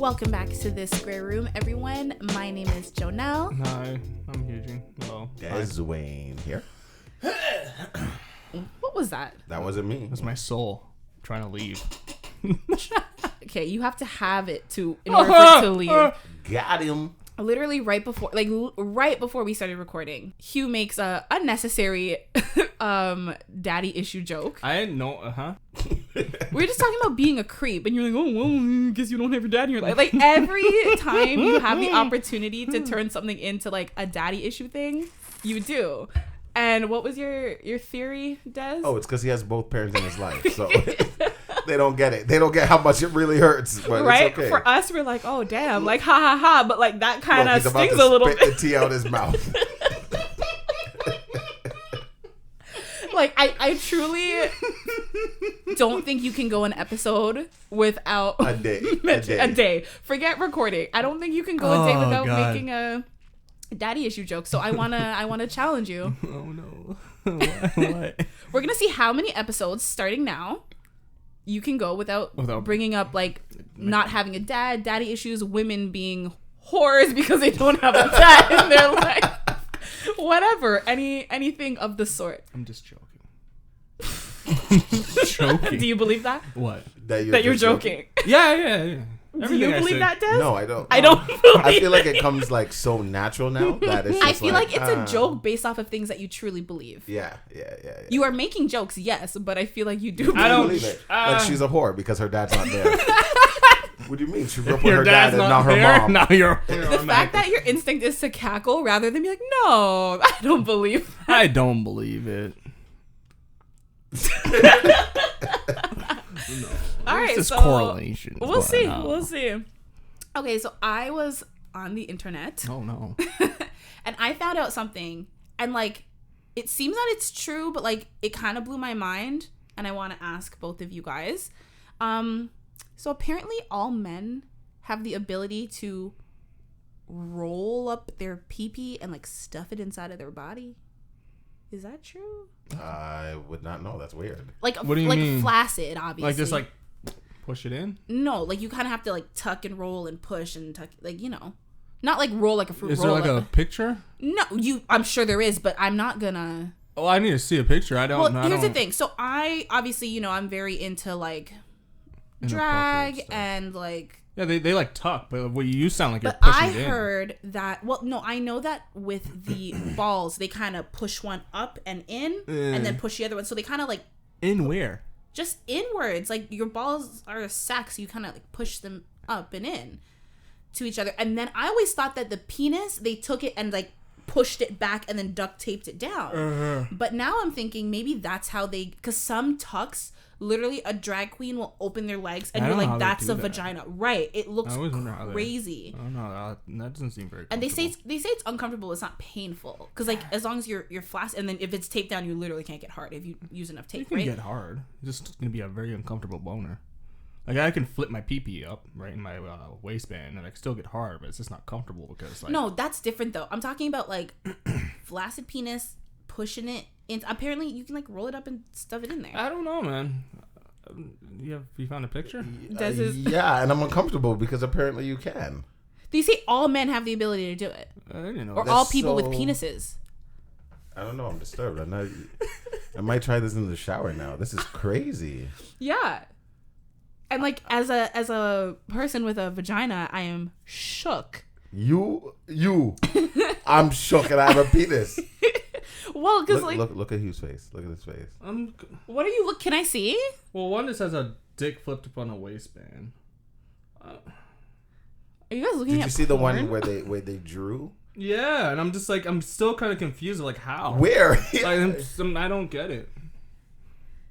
Welcome back to this square room, everyone. My name is Jonel. Hi, I'm Hugh-Gene. Hello. Des Wayne here. What was that? That wasn't me. That's my soul trying to leave. Okay, you have to have it in order for it to leave. Got him. Literally right before we started recording, Hugh makes a unnecessary daddy issue joke. I didn't know. We were just talking about being a creep, and you're like, oh, well, I guess you don't have your dad in your life. Like, every time you have the opportunity to turn something into, like, a daddy issue thing, you do. And what was your theory, Des? Oh, it's because he has both parents in his life, so they don't get it. They don't get how much it really hurts, but right? It's okay. For us, we're like, oh, damn, like, ha, ha, ha, but, like, that kind of stings a little bit. Spit the tea out his mouth. Like, I truly don't think you can go an episode without a day. Forget recording. I don't think you can go a day without making a daddy issue joke. So I wanna challenge you. Oh no! What? We're gonna see how many episodes starting now you can go without bringing up like not having a dad, daddy issues, women being whores because they don't have a dad in their life. Whatever, anything of the sort. I'm just joking. Joking. Do you believe that? What? That you're joking? Yeah. Do you believe that, Des? No, I don't. I don't believe I feel like it comes like so natural now that it's just I feel like it's a joke based off of things that you truly believe. Yeah. You are making jokes, yes, but I feel like you do. I don't believe it. Like she's a whore because her dad's not there. What do you mean? She grew up with Your her dad dad's and not her there? mom. Now you're the fact that your instinct is to cackle rather than be like, no, I don't believe that. I don't believe it. No. All right, It's so correlation. We'll see. Okay, so I was on the internet. Oh no. And I found out something, and like it seems that it's true, but like it kind of blew my mind, and I want to ask both of you guys. So apparently all men have the ability to roll up their pee-pee and like stuff it inside of their body. Is that true? I would not know. That's weird. Like, what do you mean? Flaccid, obviously. Like just like push it in? No, like you kind of have to like tuck and roll and push and tuck, like, you know, not like roll like a fruit roll. Is there like a picture? No, I'm sure there is, but I'm not gonna. Oh, I need to see a picture. I don't. Well, here's the thing. So I obviously, you know, I'm very into like drag and like. Yeah, they like tuck, but you sound like you're but pushing it in. I heard that. Well, no, I know that with the balls, they kind of push one up and in, and then push the other one. So they kind of like. In where? Just inwards. Like your balls are a sack, so you kind of like push them up and in to each other. And then I always thought that the penis, they took it and like pushed it back and then duct taped it down. But now I'm thinking maybe that's how they, because some tucks, literally a drag queen will open their legs and you're like, that's a vagina. Right. It looks crazy. I don't know. That doesn't seem very And they say it's uncomfortable. It's not painful. Because like as long as you're flaccid, and then if it's taped down, you literally can't get hard if you use enough tape, right? You can get hard. It's just going to be a very uncomfortable boner. Like I can flip my pee-pee up right in my waistband and I can still get hard, but it's just not comfortable because like. No, that's different though. I'm talking about like flaccid penis, pushing it in. Apparently you can like roll it up and stuff it in there. I don't know, man. You found a picture? Yeah, and I'm uncomfortable because apparently you can. Do you say all men have the ability to do it? I didn't know. Or all people with penises? I don't know. I'm disturbed. I might try this in the shower now. This is crazy. Yeah. And like as a person with a vagina, I am shook. You. I'm shook and I have a penis. Well, because look at Hugh's face. Look at his face. What are you look? Can I see? Well, one just has a dick flipped up on a waistband. Are you guys looking? Did you see the one where they drew? Yeah, and I'm just like I'm still kind of confused. Like how? Where? I don't get it.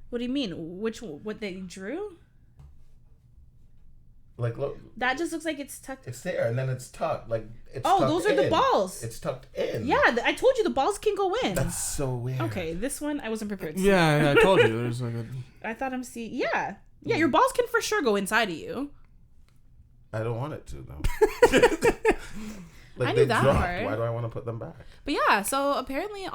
What do you mean? What they drew? Like look. That just looks like it's tucked. It's there, and then it's tucked. Like it's. Oh, those are the balls. It's tucked in. Yeah, I told you the balls can go in. That's so weird. Okay, this one I wasn't prepared to see. Yeah, I told you. There's like a. I thought I'm seeing. Yeah, your balls can for sure go inside of you. I don't want it to though. Like, I knew they that dropped. part. Why do I want to put them back? But yeah, so apparently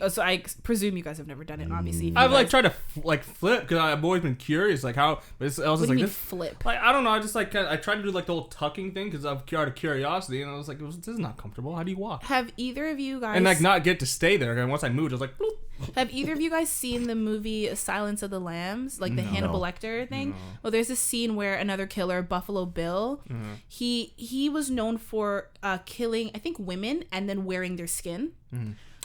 so I presume you guys have never done it. Obviously, if you I've like guys- tried to flip because I've always been curious, like how. But I was What just do you like mean this. flip? Like I don't know. I just like I tried to do like the whole tucking thing because out of curiosity, and I was like, this is not comfortable. How do you walk? Have either of you guys And like not get to stay there. And once I moved, I was like, bloop. Have either of you guys seen the movie Silence of the Lambs, like the Hannibal Lecter thing? No. Well, there's a scene where another killer, Buffalo Bill, he was known for killing, I think, women and then wearing their skin.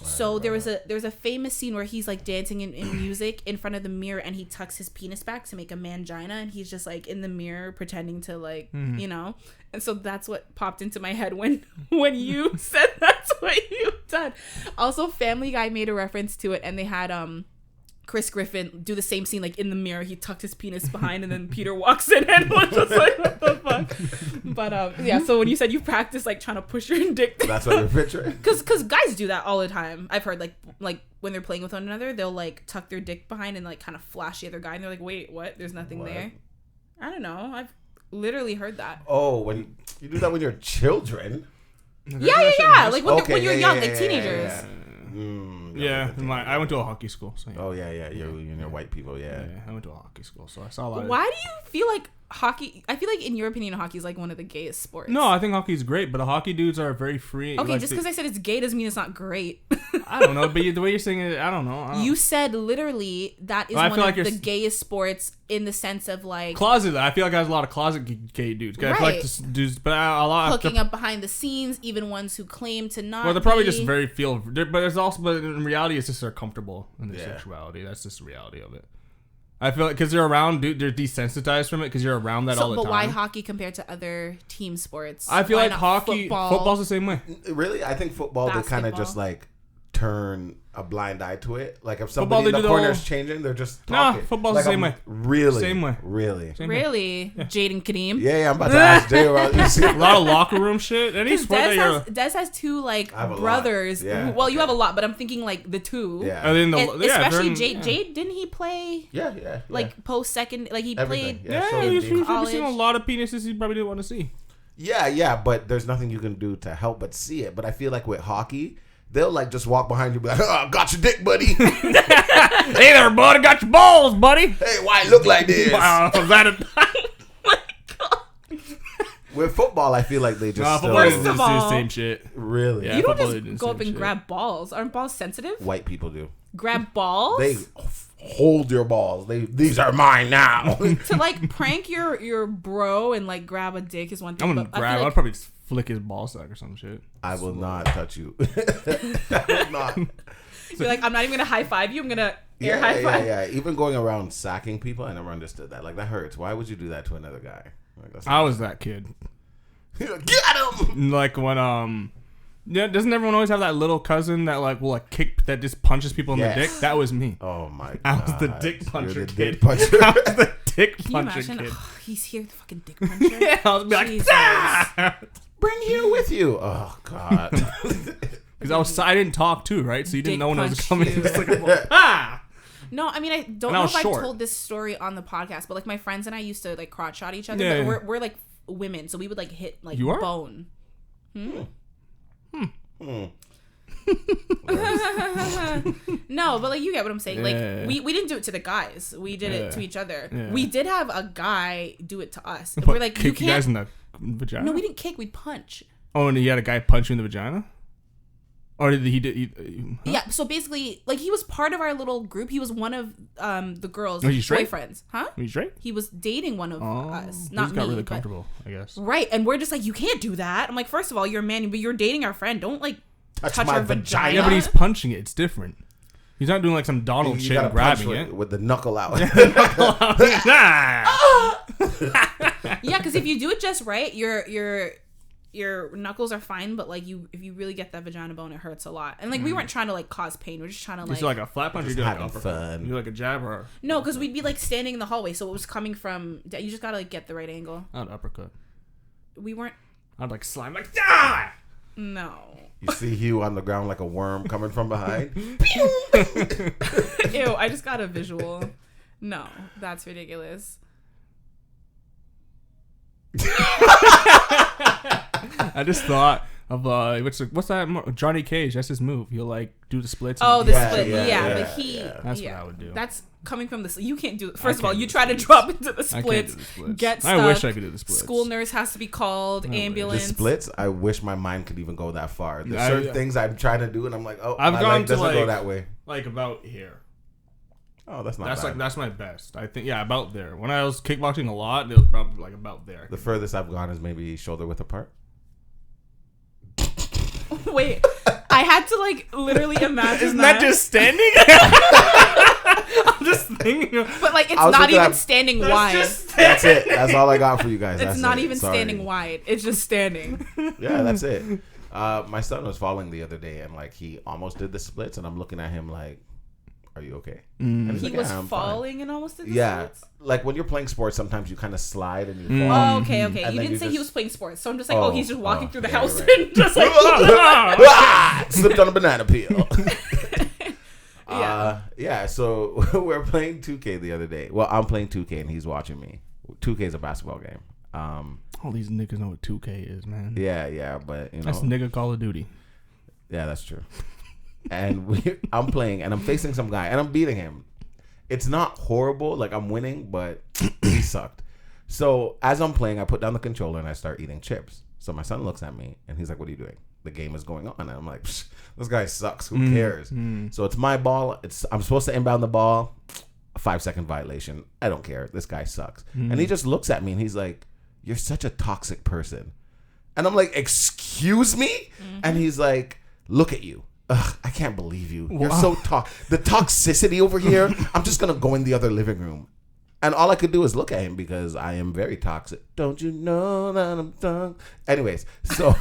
So there's a famous scene where he's like dancing in music in front of the mirror, and he tucks his penis back to make a mangina, and he's just like in the mirror pretending to like you know. And so that's what popped into my head when you said that's what you've done. Also, Family Guy made a reference to it, and they had Chris Griffin do the same scene, like in the mirror. He tucked his penis behind, and then Peter walks in and was just like, what the fuck? But yeah, so when you said you practice like trying to push your dick, That's what you're picturing. because guys do that all the time. I've heard like when they're playing with one another, they'll like tuck their dick behind and like kind of flash the other guy, and they're like, wait, what? There's nothing What? there. I don't know. I've literally heard that. Oh, when you do that when you're children. Yeah. Like when, Okay, when you're yeah, young, yeah, like yeah, teenagers. yeah, yeah. Yeah, I went to a hockey school. So yeah. Oh yeah. You're white people. Yeah. Yeah, I went to a hockey school, so I saw a lot of. Why do you feel like hockey? I feel like in your opinion, hockey is like one of the gayest sports. No, I think hockey is great, but the hockey dudes are very free. Okay, like just because I said it's gay doesn't mean it's not great. I don't know, but the way you're saying it, I don't know. You said literally that is Well, I one feel of like the you're gayest sports in the sense of like closet. I feel like I have a lot of closet gay dudes. I feel like Right. just dudes, but a lot hooking up behind the scenes, even ones who claim to not. Well, they're probably be. just very but it's also, but in reality, it's just they're comfortable in their Yeah. sexuality. That's just the reality of it. I feel like because they're around, dude, they're desensitized from it because you're around that all the But time. why hockey compared to other team sports? I feel Why like not hockey, football's the same way. Really, I think football they kind of Basketball. just like turn a blind eye to it. Like if Football, somebody they in the do the corner is whole- changing, they're just Nah, talking. football's like the same way. Really, Same way. really. Same way. Really, Jaden Kadeem. Yeah, I'm about to ask Jay about you see A lot of locker room shit. Any Because sport that you're. Des has two like I have a lot. brothers. Yeah, Well, you okay. have a lot, but I'm thinking like the two. Yeah. And then And especially Jade. Jade. Didn't he play Yeah. like post second? Like he Everything. played. Yeah, so Yeah, did you've James. probably seen a College. lot of penises you probably didn't want to see. Yeah, but there's nothing you can do to help but see it. But I feel like with hockey, they'll like just walk behind you and be like, oh, got your dick, buddy. Hey there, bud. I got your balls, buddy. Hey, why it look like this? Wow, is that a... With football, I feel like they just Nah, still, football is First the of all- same shit. really Yeah. You don't football, just they do go the up same and shit. grab balls. Aren't balls sensitive? white people do. Grab balls They hold your balls. These are mine now. to like prank your bro and like grab a dick is one thing. I'm gonna but I grab. feel I'd like probably just flick his ball sack or some shit. I will not touch you. I will not. you're like, I'm not even gonna high five you. I'm gonna air high five. Yeah. Even going around sacking people, I never understood that. Like that hurts. Why would you do that to another guy? Like, that's I was that kid. Get him. Like when yeah, doesn't everyone always have that little cousin that like will like kick that just punches people in Yes. the dick? That was me. Oh my god. I was the dick You're puncher the kid. dick puncher. I was the dick Can you puncher imagine? kid. Oh, he's here, the fucking dick puncher. Yeah, I was be like, Jesus. Bring you with you. Oh god. because I didn't talk too, right? So you didn't Dick know when I was punch coming. you. Just like, ah! No, I mean I don't And I know was if I've short. told this story on the podcast, but like my friends and I used to like crotch shot each other. Yeah, but yeah. we're like women, so we would like hit like You are? bone. No, but like you get what I'm saying. Yeah. Like we didn't do it to the guys. We did it Yeah. to each other. Yeah. We did have a guy do it to us. And What, we're like, kick you you guys can't. in the vagina? No, we didn't kick. We'd punch. Oh, and you had a guy punch you in the vagina? Or did he huh? Yeah. So basically, like he was part of our little group. He was one of the girls' Was he straight? boyfriends. Huh? Were you straight? He was dating one of Oh, us, we not just got me. really but- comfortable, I guess. Right, and we're just like, you can't do that. I'm like, first of all, you're a man, but you're dating our friend. Don't like touch my our vagina. Yeah, but he's punching it. It's different. He's not doing like some Donald You shit gotta and grabbing punch it. with the knuckle out. Nah. Yeah, because if you do it just right, your knuckles are fine, but like if you really get that vagina bone, it hurts a lot. And like we weren't trying to like cause pain. We're just trying to Is like it like a flat punch or you Just do like an having uppercut? fun. You do like a jab or no, because we'd be like standing in the hallway, so it was coming from. You just gotta like get the right angle. not uppercut? We weren't. I'd like slime like ah! No. You see Hugh on the ground like a worm coming from behind. Ew! I just got a visual. No, that's ridiculous. I just thought what's that? Johnny Cage. That's his move. He'll like do the splits. Oh, the Yeah, split. yeah, Yeah, yeah, but he. yeah. That's what I would do. That's coming from the. You can't do. First of all, can't you do try the to splits. drop into the I can't splits. do the splits. Get stuck. I wish I could do the splits. School nurse has to be called. No way. Ambulance. The splits, I wish my mind could even go that far. There's certain things I'm trying to do, and I'm like, oh, I've my gone leg to doesn't go like that way. Like about here. Oh, that's not bad. That's my best. I think about there. When I was kickboxing a lot, it was about there. The furthest I've gone is maybe shoulder width apart. Wait, I had to like literally imagine Isn't that just standing? I'm just thinking. But like, it's I was not looking even at- standing wide. That's it. That's all I got for you guys. It's That's not it. even Sorry. standing wide. It's just standing. Yeah, that's it. My son was falling the other day, and like he almost did the splits, and I'm looking at him like, "Are you okay?" And he's He like, was "Yeah, I'm falling and almost did the Yeah, splits? like when you're playing sports, sometimes you kind of slide and you fall. Oh, okay. And You then didn't you say he just- was playing sports, so I'm just like, Oh, he's just walking through the yeah, house right. and just like, Slipped on a banana peel. Yeah. Yeah. So we're playing 2K the other day. Well, I'm playing 2K and he's watching me. 2K is a basketball game. All these niggas know what 2K is, man. Yeah, but you know, That's nigga Call of Duty. yeah, that's true. And I'm playing and I'm facing some guy and I'm beating him. It's not horrible, like I'm winning, but he sucked. So as I'm playing, I put down the controller and I start eating chips. So my son looks at me and he's like, "What are you doing?" The game is going on, and I'm like, "Psh, this guy sucks. Who cares?" So it's my ball. I'm supposed to inbound the ball. A 5-second violation. I don't care. This guy sucks. And he just looks at me and he's like, "You're such a toxic person." And I'm like, "Excuse me?" And he's like, "Look at you. Ugh, I can't believe you. You're so the toxicity over here. I'm just gonna go in the other living room." And all I could do is look at him because I am very toxic. Don't you know that I'm toxic? Anyways, so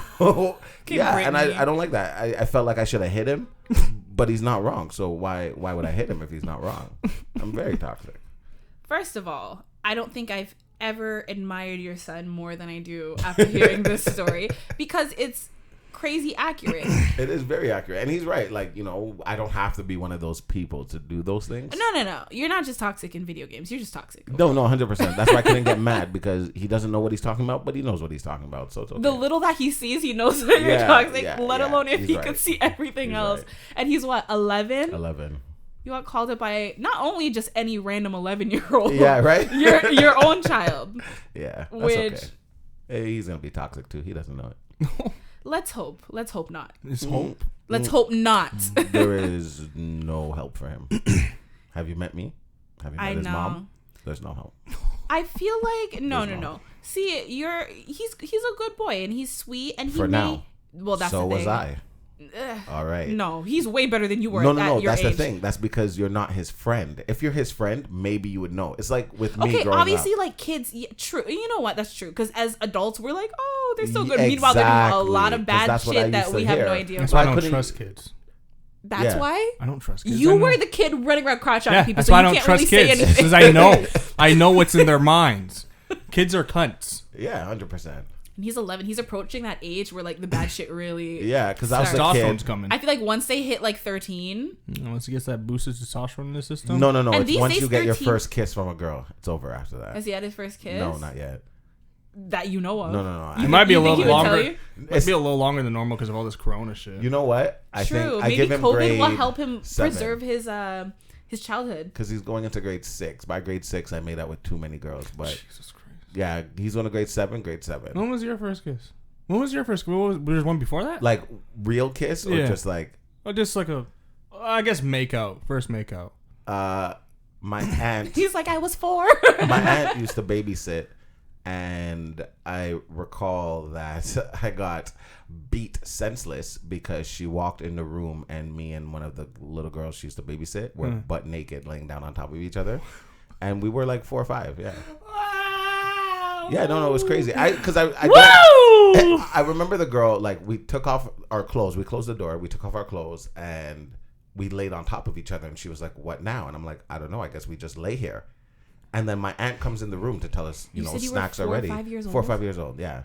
yeah, and I don't like that. I felt like I should have hit him, but he's not wrong. So why would I hit him if he's not wrong? I'm very toxic. First of all, I don't think I've ever admired your son more than I do after hearing this story because it's crazy accurate. It is very accurate, and he's right. Like, you know, I don't have to be one of those people to do those things. No. You're not just toxic in video games. You're just toxic. No, 100%. That's why I couldn't get mad because he doesn't know what he's talking about, but he knows what he's talking about. So it's okay. The little that he sees, he knows that you're Yeah, toxic, yeah, let yeah. alone if He's he right. could see everything He's else. right. And he's what, 11? 11. You got called it by not only just any random 11-year-old. Yeah, right? Your own child. Yeah, that's Which- okay. Hey, he's going to be toxic too. He doesn't know it. Let's hope. Let's hope not. It's hope. Let's hope not. There is no help for him. Have you met me? Have you met I his know. mom? There's no help. I feel like no. There's no- See, he's a good boy and he's sweet and he For now. Well, that's So the thing. was I. Ugh. All right. No, he's way better than you were. No. at your That's age. the thing. That's because you're not his friend. If you're his friend, maybe you would know. It's like with me Okay, growing obviously, up. like kids, yeah, true. You know what? That's true. Because as adults, we're like, oh, they're so good. Meanwhile, they're doing a lot of Exactly, 'cause bad that's what I shit that used to we have hear. no idea That's So why I I don't couldn't- trust kids. That's Yeah. why I don't trust kids. you I know. were the kid running around crotch on Yeah, people. that's So why I you don't can't trust really kids. say anything. Because I know what's in their minds. Kids are cunts. Yeah, 100%. And he's 11. He's approaching that age where like the bad shit really. Yeah, because I was a Testosterone's kid. coming. I feel like once they hit like 13, Once he gets that boosted testosterone in the system. No. And It's these once days, you get your 13 first kiss from a girl, it's over after that. has he had his first kiss? No, not yet. That you know of. No. It might be a You think little he would tell longer. you? Might be a little longer than normal because of all this Corona shit. You know what? I True. think I Maybe give him COVID grade will help him 7. preserve his childhood. Because he's going into grade 6. By grade 6, I made out with too many girls. But Jesus Christ. yeah, he's going to grade 7. Grade 7. When was your first kiss? When was your first kiss? Was there one before that? Like real kiss or Yeah. just like Or just like I guess make out. First make out. my aunt? He's like, I was 4. My aunt used to babysit, and I recall that I got beat senseless because she walked in the room and me and one of the little girls she used to babysit were butt naked laying down on top of each other, and we were like 4 or 5. Yeah. Yeah, no, it was crazy. I remember the girl, like, we took off our clothes. We closed the door. We took off our clothes, and we laid on top of each other. And she was like, "What now?" And I'm like, "I don't know. I guess we just lay here." And then my aunt comes in the room to tell us, you know, said you were snacks 4 are or ready. 5 years 4 or old? 5 years old, yeah.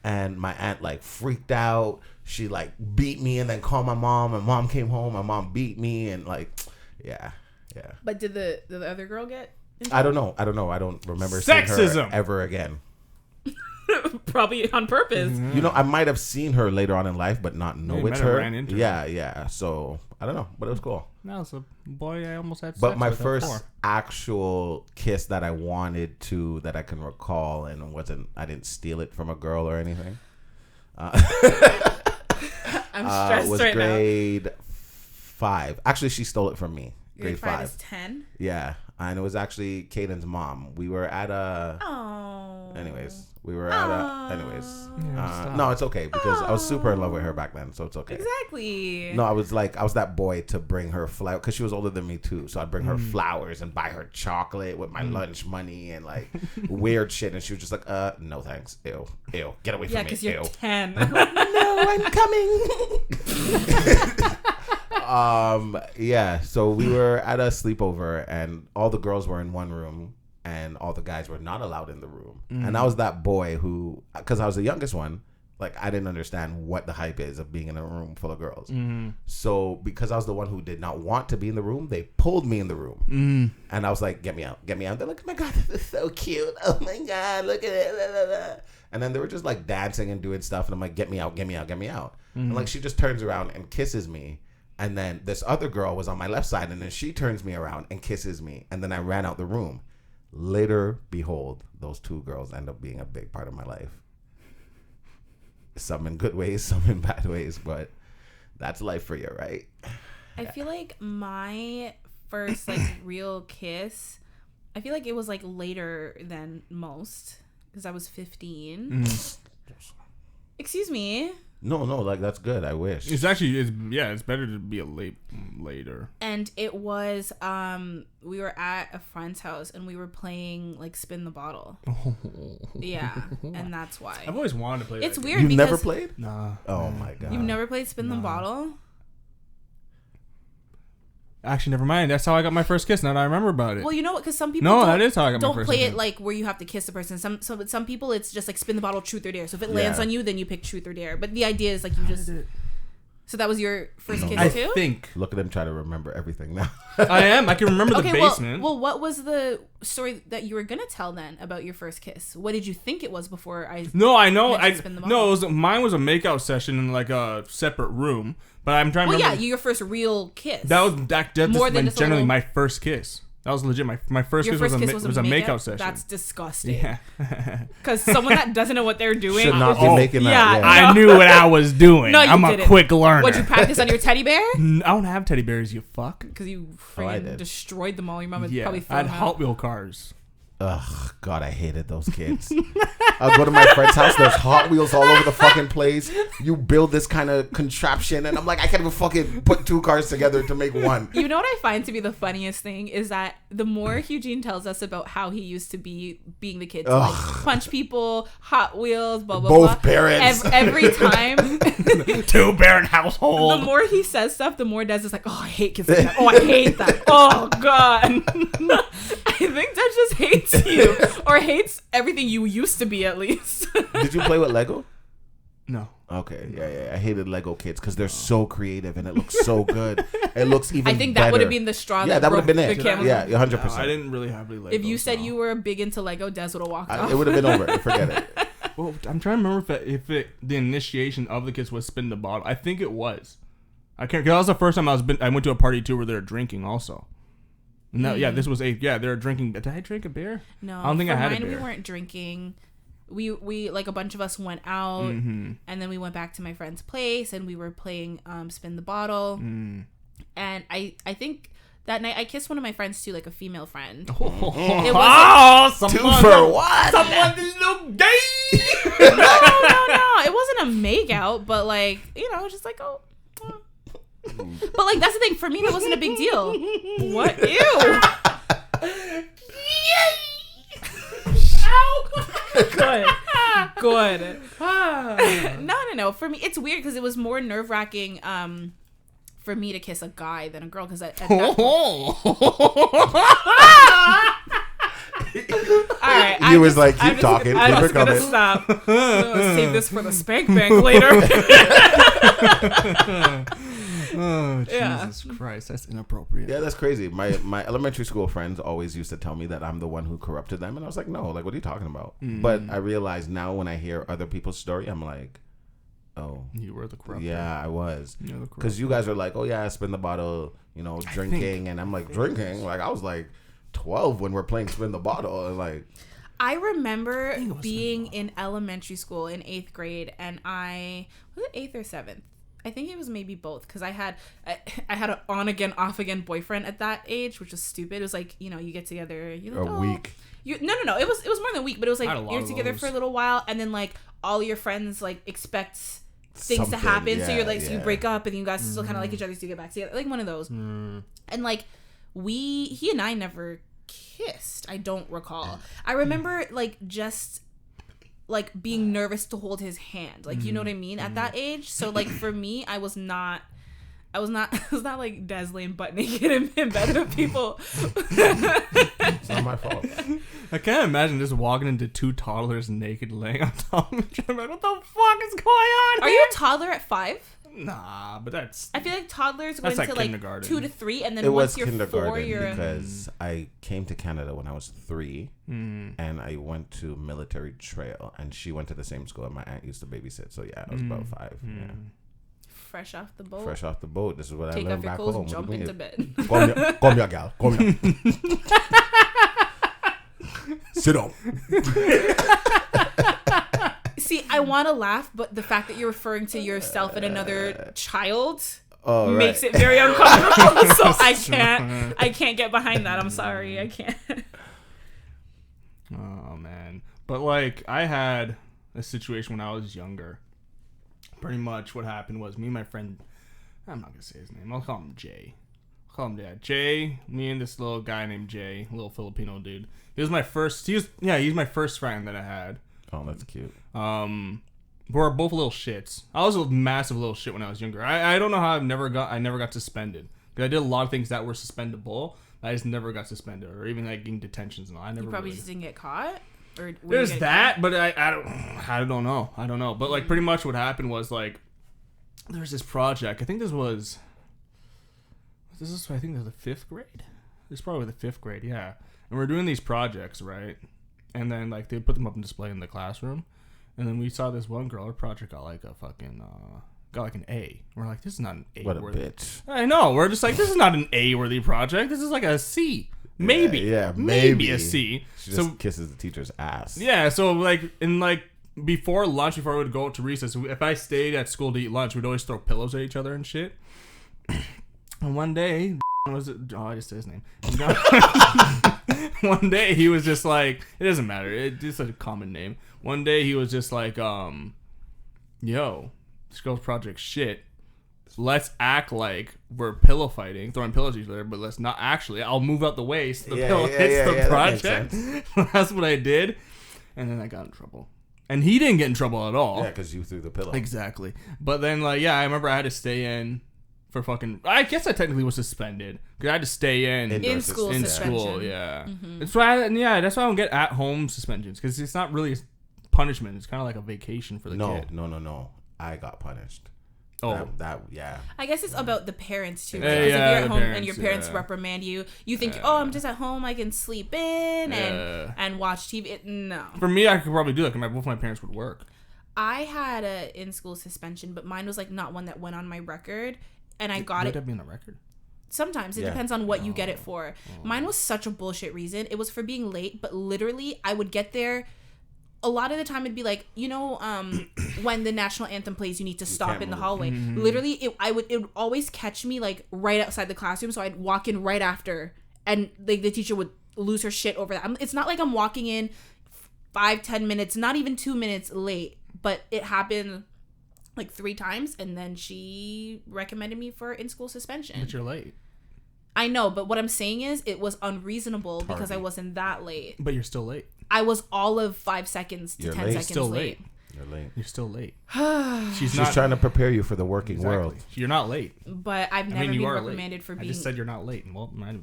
And my aunt, like, freaked out. She, like, beat me and then called my mom. And mom came home. My mom beat me. And, like, yeah. But did the other girl get? I don't know. I don't remember seeing her Sexism. ever again. Probably on purpose. Mm-hmm. You know, I might have seen her later on in life, but not know it's her. Ran into yeah, yeah. So I don't know, but it was cool. No, it's a boy I almost had sex But my with first actual kiss that I wanted to, that I can recall, and I didn't steal it from a girl or anything. I'm stressed was right grade 5. Actually, she stole it from me. Grade 5 is 10. Yeah, and it was actually Caden's mom. We were at a. Oh. Anyways, we were at a. Anyways, Yeah, no, it's okay because I was super in love with her back then, so it's okay. Exactly. No, I was that boy to bring her flowers because she was older than me too. So I'd bring her flowers and buy her chocolate with my lunch money and like weird shit. And she was just like, no thanks. Ew, get away from me. Yeah, because you're 10. No, I'm coming. Yeah, so we were at a sleepover and all the girls were in one room and all the guys were not allowed in the room. And I was that boy who, because I was the youngest one, like I didn't understand what the hype is of being in a room full of girls. So because I was the one who did not want to be in the room, they pulled me in the room. And I was like, get me out. They're like, oh my God, this is so cute. Oh my God, look at it. And then they were just like dancing and doing stuff. And I'm like, get me out. And like she just turns around and kisses me. And then this other girl was on my left side. And then she turns me around and kisses me. And then I ran out the room. Later, behold, those two girls end up being a big part of my life. Some in good ways, some in bad ways. But that's life for you, right? I feel like my first like real kiss, I feel like it was like later than most because I was 15. Excuse me. No, like that's good. I wish. It's actually, it's better to be later. And it was, we were at a friend's house and we were playing like Spin the Bottle. Yeah, and that's why. I've always wanted to play. It's that weird. You've because never played? Nah. Oh my God. You've never played Spin the Bottle? Actually, never mind. That's how I got my first kiss. Now that I remember about it. Well, you know what? Because some people that is how I got my don't first play kiss. it like where you have to kiss the person. Some people it's just like spin the bottle, truth or dare. So if it lands on you, then you pick truth or dare. But the idea is like you just. So that was your first kiss too? I think. Look at him try to remember everything now. I am. I can remember the basement. Well, what was the story that you were gonna tell then about your first kiss? What did you think it was before I? No, I know. Mine was a makeout session in like a separate room. But I'm trying to remember. Well, yeah, your first real kiss. That was more than just generally my first kiss. That was legit. My first kiss was a makeout session. That's disgusting. Yeah. Because someone that doesn't know what they're doing should not be making that. Yeah. I knew what I was doing. No, you I'm didn't. a quick learner. Would you practice on your teddy bear? I don't have teddy bears, you fuck. Because you freaking destroyed them all. Your mom would probably throw I had them out. Hot Wheel cars. Ugh, God, I hated those kids. I'll go to my friend's house. There's Hot Wheels all over the fucking place. You build this kind of contraption, and I'm like, I can't even fucking put two cars together to make one. You know what I find to be the funniest thing is that the more Hugh-Gene tells us about how he used to be being the kid, to like punch people, Hot Wheels, blah blah blah. Both parents. Every time. Two parent household. The more he says stuff, the more Des is like, oh, I hate kids like that. Oh, I hate that. Oh God. I think Des just hates you or hates everything you used to be at least. Did you play with Lego? No. Okay, yeah. I hated Lego kids because they're so creative and it looks so good. It looks even I think that better. would have been the straw. Yeah, that would have been it. Yeah, 100%. No, I didn't really have any Legos. If you said you were big into Lego, Des would have walked off. It would have been over. Forget it. Well, I'm trying to remember if the initiation of the kiss was spin the bottle. I think it was. I can't. Cause that was the first time I went to a party too where they were drinking also. No, yeah, this was 8th. Yeah, they were drinking. Did I drink a beer? No, I don't think I had a beer. We weren't drinking. We like a bunch of us went out, and then we went back to my friend's place, and we were playing spin the bottle. And I think that night I kissed one of my friends too, like a female friend. It wasn't, 2 for 1. Someone look gay. no, it wasn't a make out, but like just like But like that's the thing for me, that wasn't a big deal. What? Ew. Good. No. For me, it's weird because it was more nerve wracking for me to kiss a guy than a girl because at that all right, You was like, keep talking. I'm just gonna stop. Save this for the spank bank later. Oh, Yeah. Jesus Christ, that's inappropriate. Yeah, that's crazy. My elementary school friends always used to tell me that I'm the one who corrupted them, and I was like, no, like, what are you talking about? But I realize now when I hear other people's story, I'm like, oh, You were the corrupter. yeah, I was. You're the corrupter. Because you guys are like, oh yeah, spin the bottle, drinking, and I'm like, drinking? Like, I was like 12 when we're playing spin the bottle, and like, I remember being in elementary school in 8th grade, and was it 8th or 7th? I think it was maybe both, because I had an on again, off again boyfriend at that age, which was stupid. It was like, you get together, you're like, a week. No. It was more than a week, but it was like you're together those. for a little while, and then like all your friends like expect things to Something, happen, so yeah, you're like, so you yeah. break up, and you guys still kind of like each other, so you get back together, like one of those. And like he and I never kissed. I don't recall. I remember like just like being nervous to hold his hand, like, you know what I mean, at that age. So like for me, I was not like dazzling butt naked in bed with people. It's not my fault. I can't imagine just walking into 2 toddlers naked laying on top of each other. Like, what the fuck is going on? Are you a toddler at 5? Nah, but that's. I feel like toddlers go That's into like like kindergarten. 2 to 3, and then It once was you're 4, kindergarten you're because I came to Canada when I was 3, and I went to Military Trail, and she went to the same school, and my aunt used to babysit. So yeah, I was about 5. Yeah. fresh off the boat. Fresh off the boat. This is what Take I off learned your back clothes home. and jump What do you into mean? bed. Come here, gal. Come here. Sit down. See, I want to laugh, but the fact that you're referring to yourself and another child Oh, makes right. it very uncomfortable. So I can't get behind that. I'm sorry, I can't. Oh man, but like I had a situation when I was younger. Pretty much what happened was me and my friend. I'm not gonna say his name. I'll call him Jay. Jay. Me and this little guy named Jay, a little Filipino dude. He was my first. He's my first friend that I had. Oh, that's cute. We're both little shits. I was a massive little shit when I was younger. I don't know how I never got suspended. Because I did a lot of things that were suspendable. I just never got suspended or even like getting detentions and all. I never. You probably really... just didn't get caught. Or There's that, but I don't know. But like pretty much what happened was like there's this project. I think this was I think this was the 5th grade. This is probably the 5th grade, yeah. And we're doing these projects, right? And then like they put them up on display in the classroom. And then we saw this one girl, her project got like a fucking got like an A. We're like, this is not an A What a worthy. bitch. I know. We're just like, this is not an A worthy project. This is like a C. Maybe. Yeah, maybe a C. She just kisses the teacher's ass. Yeah, so like before lunch, before we would go to recess, if I stayed at school to eat lunch, we'd always throw pillows at each other and shit. And one day, I just said his name. One day he was just like, it doesn't matter. It's a common name. One day he was just like, yo, this girl's project shit. Let's act like we're pillow fighting, throwing pillows at each other, but let's not actually. I'll move out the way so the pillow hits the project. That's what I did. And then I got in trouble. And he didn't get in trouble at all. Yeah, because you threw the pillow. Exactly. But then, like, yeah, I remember I had to stay in for fucking... I guess I technically was suspended. Because I had to stay in school in suspension. school, yeah. Mm-hmm. That's why I don't get at-home suspensions. Because it's not really punishment. It's kind of like a vacation for the kid. No. I got punished. Oh. Yeah. I guess it's about the parents too. Yeah, Because if you're at home parents, and your parents reprimand you, you think, oh, I'm just at home, I can sleep in and watch TV. No. For me, I could probably do that because both my parents would work. I had a in-school suspension, but mine was like not one that went on my record, and I got Would it. that be on a record? Sometimes it depends on what you get it for. Mine was such a bullshit reason. It was for being late, but literally I would get there. A lot of the time it'd be like, when the national anthem plays, you need to stop in the hallway. Mm-hmm. Literally, it would always catch me like right outside the classroom, so I'd walk in right after, and like the teacher would lose her shit over that. It's not like I'm walking in 5-10 minutes, not even 2 minutes late, but it happened like 3 times, and then she recommended me for in-school suspension. But you're late. I know, but what I'm saying is it was unreaseable because I wasn't that late. But you're still late. I was all of 5 seconds to 10 seconds still late. You're late. You're still late. She's trying to prepare you for the working world. You're not late. But I've never been reprimanded for being... I just said you're not late. Well, my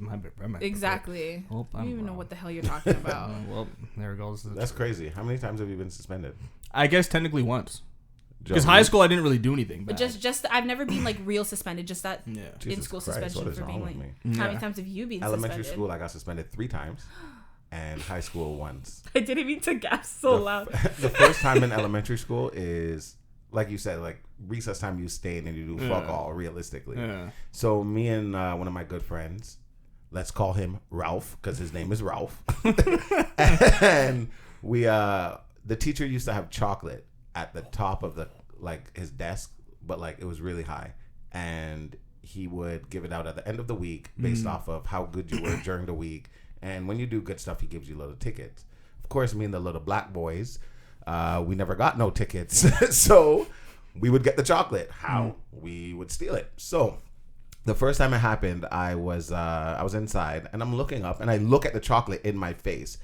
exactly. Well, I don't even know what the hell you're talking about. Well, there goes. That's crazy. How many times have you been suspended? I guess technically once. Because high school, I didn't really do anything bad. But just I've never been like real suspended. Just that in school Christ, suspension for being like. me? How many times have you been Elementary suspended? school, I got suspended 3 times, and high school once. I didn't mean to gasp so loud. The first time in elementary school is, like you said, like recess time, you stay and you do fuck all, realistically. Yeah. So me and one of my good friends, let's call him Ralph, because his name is Ralph. And we, the teacher used to have chocolate at the top of his desk, but like it was really high. And he would give it out at the end of the week based off of how good you were during the week. And when you do good stuff, he gives you little tickets. Of course, me and the little black boys, we never got no tickets. So we would get the chocolate. How? We would steal it. So the first time it happened, I was inside and I'm looking up and I look at the chocolate in my face.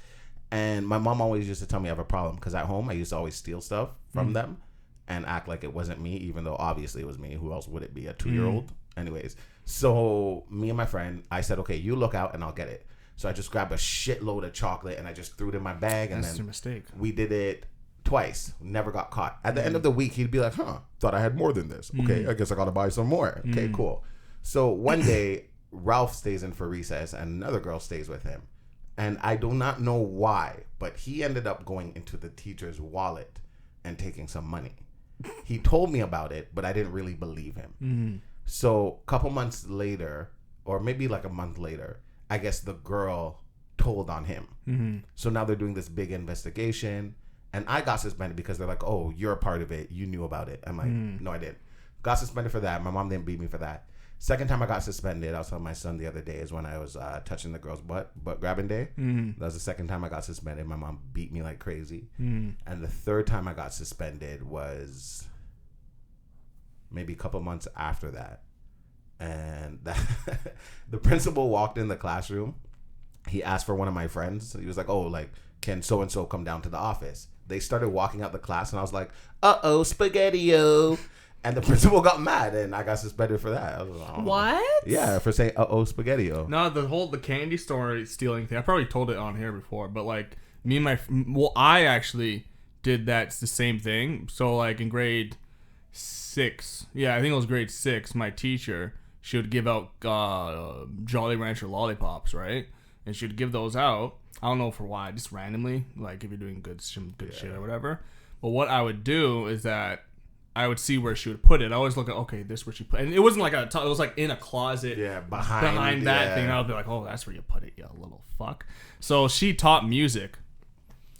And my mom always used to tell me I have a problem because at home I used to always steal stuff from them and act like it wasn't me, even though obviously it was me. Who else would it be? A 2-year-old? Anyways, so me and my friend, I said, okay, you look out and I'll get it. So I just grabbed a shitload of chocolate and I just threw it in my bag. And That's then a mistake. We did it twice. Never got caught. At the end of the week, he'd be like, thought I had more than this. Okay, I guess I got to buy some more. Okay, cool. So one day, Ralph stays in for recess and another girl stays with him. And I do not know why, but he ended up going into the teacher's wallet and taking some money. He told me about it, but I didn't really believe him. So a couple months later, or maybe like a month later, I guess the girl told on him. So now they're doing this big investigation. And I got suspended because they're like, oh, you're a part of it. You knew about it. I'm like, no, I didn't. Got suspended for that. My mom didn't beat me for that. Second time I got suspended, I was telling my son the other day, is when I was touching the girl's butt grabbing day. That was the second time I got suspended. My mom beat me like crazy. And the third time I got suspended was maybe a couple months after that. And the principal walked in the classroom. He asked for one of my friends. He was like, oh, like, can so-and-so come down to the office? They started walking out the class, and I was like, uh-oh, spaghetti-o. And the principal got mad, and I got suspended for that. I was like, What? Yeah, for saying, uh-oh, spaghetti-o. No, the candy store stealing thing, I probably told it on here before, but like, I actually did the same thing. So like in grade 6, I think it was grade 6, my teacher, she would give out Jolly Rancher lollipops, right? And she would give those out. I don't know for why, just randomly, like if you're doing good shit or whatever. But what I would do is that I would see where she would put it. I always look at, okay, this is where she put it. And it wasn't like it was like in a closet behind that thing. And I would be like, oh, that's where you put it, you little fuck. So she taught music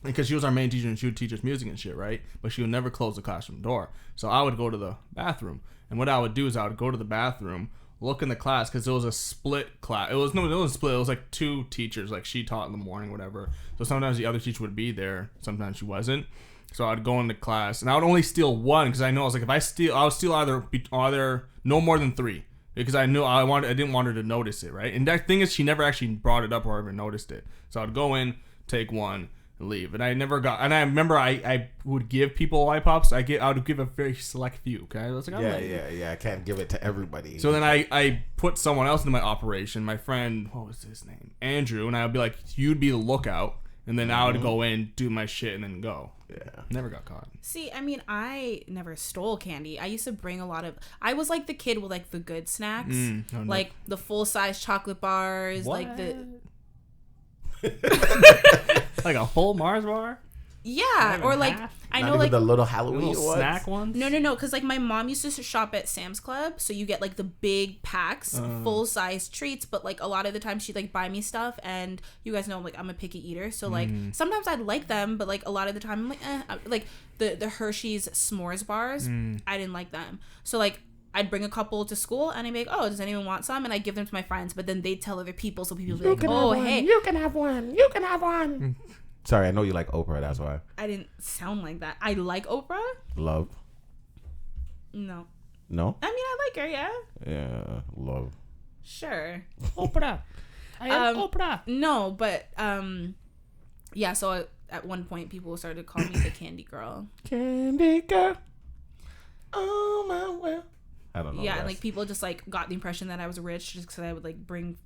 because she was our main teacher and she would teach us music and shit, right? But she would never close the classroom door. So I would go to the bathroom. And what I would do is I would go to the bathroom, look in the class, because it was a split class. It wasn't split. It was like 2 teachers. Like she taught in the morning, whatever. So sometimes the other teacher would be there. Sometimes she wasn't. So I'd go into class, and I would only steal one because I know I was like, if I steal, I would steal either no more than 3 because I knew I didn't want her to notice it, right? And that thing is, she never actually brought it up or ever noticed it. So I'd go in, take one, and leave. And I never got. And I remember I would give people lollipops. I would give a very select few. Okay, I was like, yeah. I can't give it to everybody. So then I put someone else into my operation. My friend, what was his name? Andrew, and I would be like, you'd be the lookout. And then I would go in, do my shit, and then go. Yeah. Never got caught. See, I mean, I never stole candy. I used to bring a lot of... I was like the kid with like the good snacks. Like the full-size chocolate bars. What? Like the... Like a whole Mars bar? Yeah, or like... I know like the little Halloween snack ones? No, because like my mom used to shop at Sam's Club, so you get like the big packs, full size treats. But like a lot of the time she'd like buy me stuff, and you guys know like I'm a picky eater, so like sometimes I'd like them, but like a lot of the time I'm like like the Hershey's s'mores bars, I didn't like them, so like I'd bring a couple to school and I'd be like, oh, does anyone want some? And I'd give them to my friends, but then they'd tell other people, so people would be like, oh, hey, you can have one. Sorry, I know you like Oprah, that's why. I didn't sound like that. I like Oprah? Love. No. No? I mean, I like her, yeah. Yeah, love. Sure. Oprah. I am Oprah. No, but, yeah, so at one point, people started to call me the Candy Girl. Candy Girl. Oh, my well. I don't know. Yeah, and like people just like got the impression that I was rich just because I would like bring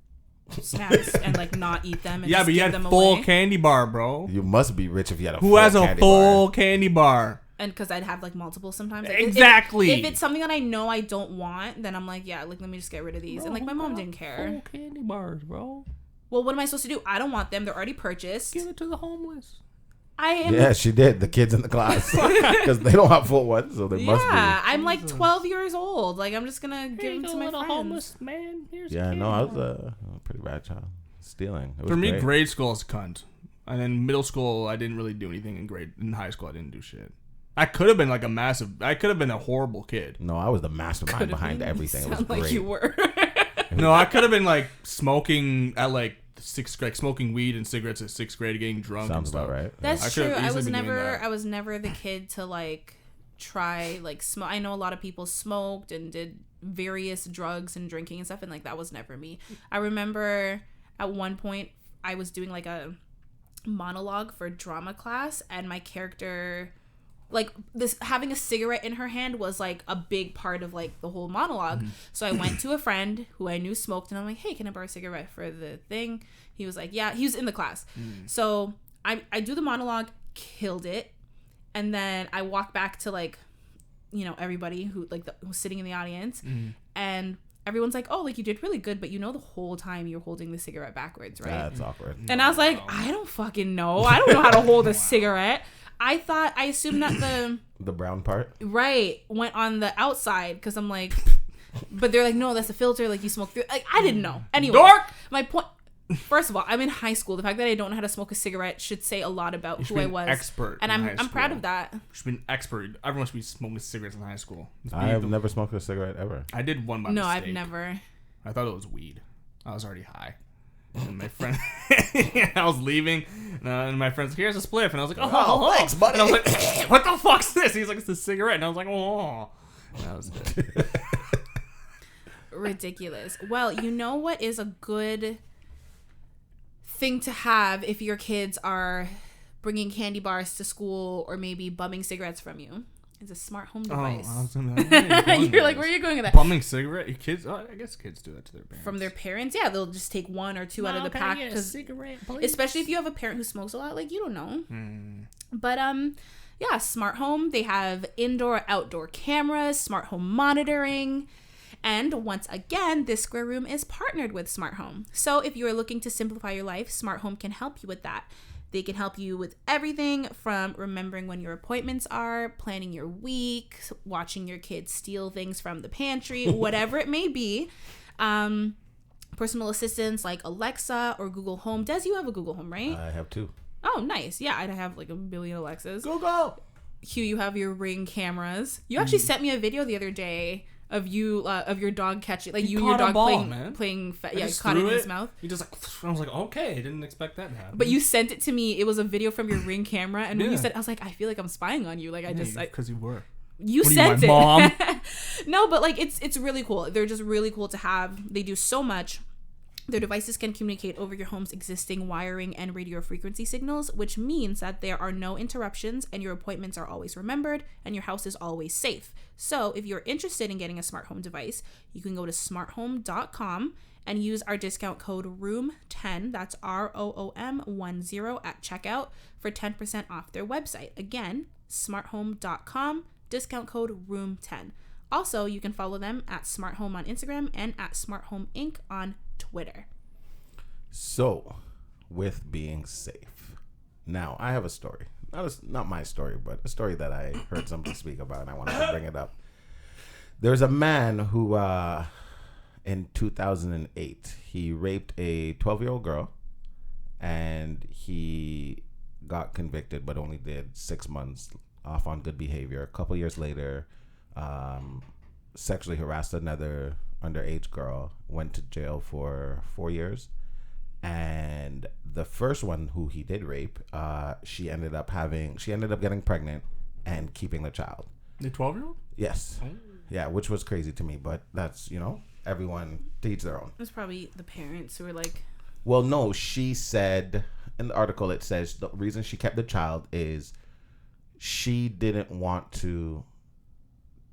snacks and like not eat them. And yeah, just but you give had them full away. candy bar, bro. You must be rich if you had a Who full has a candy full bar. candy bar? And because I'd have like multiple sometimes. Like, Exactly. If it's something that I know I don't want, then I'm like, yeah, like let me just get rid of these. And like my mom didn't care. Full candy bars, bro. Well, what am I supposed to do? I don't want them. They're already purchased. Give it to the homeless. Yeah, she did. The kids in the class. Because they don't have full ones, so they must be. Yeah, I'm like 12 years old. Like, I'm just going to give them to my friends. Homeless man. Here's I was a pretty bad child. Stealing. For me, grade school is a cunt. And then middle school, I didn't really do anything. In high school, I didn't do shit. I could have been like I could have been a horrible kid. No, I was the mastermind behind everything. It was great. Like you were. No, I could have been like smoking at like sixth grade, smoking weed and cigarettes at sixth grade, getting drunk. Sounds and stuff. about right. That's true. I was never the kid to like try like smoke. I know a lot of people smoked and did various drugs and drinking and stuff, and like that was never me. I remember at one point I was doing like a monologue for drama class, and my character, like this, having a cigarette in her hand was like a big part of like the whole monologue. So I went to a friend who I knew smoked, and I'm like, hey, can I borrow a cigarette for the thing? He was like, yeah. He was in the class. So I do the monologue, killed it, and then I walk back to like, you know, everybody who like who's sitting in the audience, and everyone's like, oh, like you did really good, but you know the whole time you're holding the cigarette backwards, right? That's awkward. And I was like, I don't fucking know. I don't know how to hold a cigarette. I assumed that the brown part, right, went on the outside, because I'm like, but they're like, no, that's a filter, like you smoke through. Like I didn't know. Anyway, Dork! My point. First of all, I'm in high school. The fact that I don't know how to smoke a cigarette should say a lot about who I was. Expert, and I'm proud of that. You should be an expert. Everyone should be smoking cigarettes in high school. I have never smoked a cigarette ever. I did one by mistake. No, I've never. I thought it was weed. I was already high. And my friend, I was leaving, and my friend's like, here's a spliff. And I was like, oh, thanks, buddy. And I was like, what the fuck's this? He's like, it's a cigarette. And I was like, oh. And that was it. Ridiculous. Well, you know what is a good thing to have if your kids are bringing candy bars to school or maybe bumming cigarettes from you? It's a smart home device. You're like, where are you going with that? Bumming cigarette? Your kids? Oh, I guess kids do that to their parents. From their parents? Yeah, they'll just take one or two out of the pack. Especially if you have a parent who smokes a lot, like you don't know. But yeah, smart home. They have indoor, outdoor cameras, smart home monitoring. And once again, this Square Room is partnered with Smart Home. So if you are looking to simplify your life, Smart Home can help you with that. They can help you with everything from remembering when your appointments are, planning your week, watching your kids steal things from the pantry, whatever it may be. Personal assistants like Alexa or Google Home. Des, you have a Google Home, right? I have 2. Oh, nice. Yeah, I have like a billion Alexas. Google! Hugh, you have your Ring cameras. You actually sent me a video the other day of you, of your dog catching, like you and your dog playing caught it in his mouth. You just like, I was like, okay, I didn't expect that to happen. But you sent it to me. It was a video from your Ring camera, and when you said, I was like, I feel like I'm spying on you. Like because you were. You sent it. Mom? No, but like it's really cool. They're just really cool to have. They do so much. Their devices can communicate over your home's existing wiring and radio frequency signals, which means that there are no interruptions and your appointments are always remembered and your house is always safe. So if you're interested in getting a smart home device, you can go to smarthome.com and use our discount code ROOM10, that's ROOM10 at checkout for 10% off their website. Again, smarthome.com, discount code ROOM10. Also, you can follow them at Smart Home on Instagram and at Smart Home Inc. on Twitter. So, with being safe. Now, I have a story. Not my story, but a story that I heard somebody speak about, and I wanted to bring it up. There's a man who, in 2008, he raped a 12-year-old girl, and he got convicted, but only did 6 months off on good behavior. A couple years later, sexually harassed another underage girl, went to jail for 4 years, and the first one who he did rape, she ended up getting pregnant and keeping the child. The 12-year-old? Yes. Oh. Yeah, which was crazy to me, but that's, everyone to each their own. It was probably the parents who were like, well, no, she said in the article, it says the reason she kept the child is she didn't want to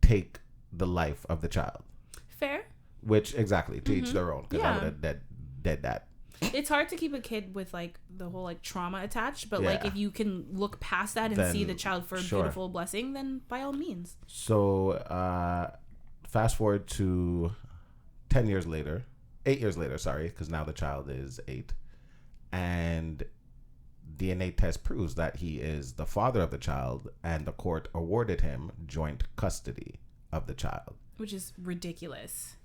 take the life of the child. Fair. Which, exactly, to each their own, because I would have did that. It's hard to keep a kid with like the whole like trauma attached, but Yeah. like if you can look past that and Then, see the child for a sure. beautiful blessing, then by all means. So, fast forward to 8 years later, sorry, because now the child is 8. And DNA test proves that he is the father of the child, and the court awarded him joint custody of the child. Which is ridiculous.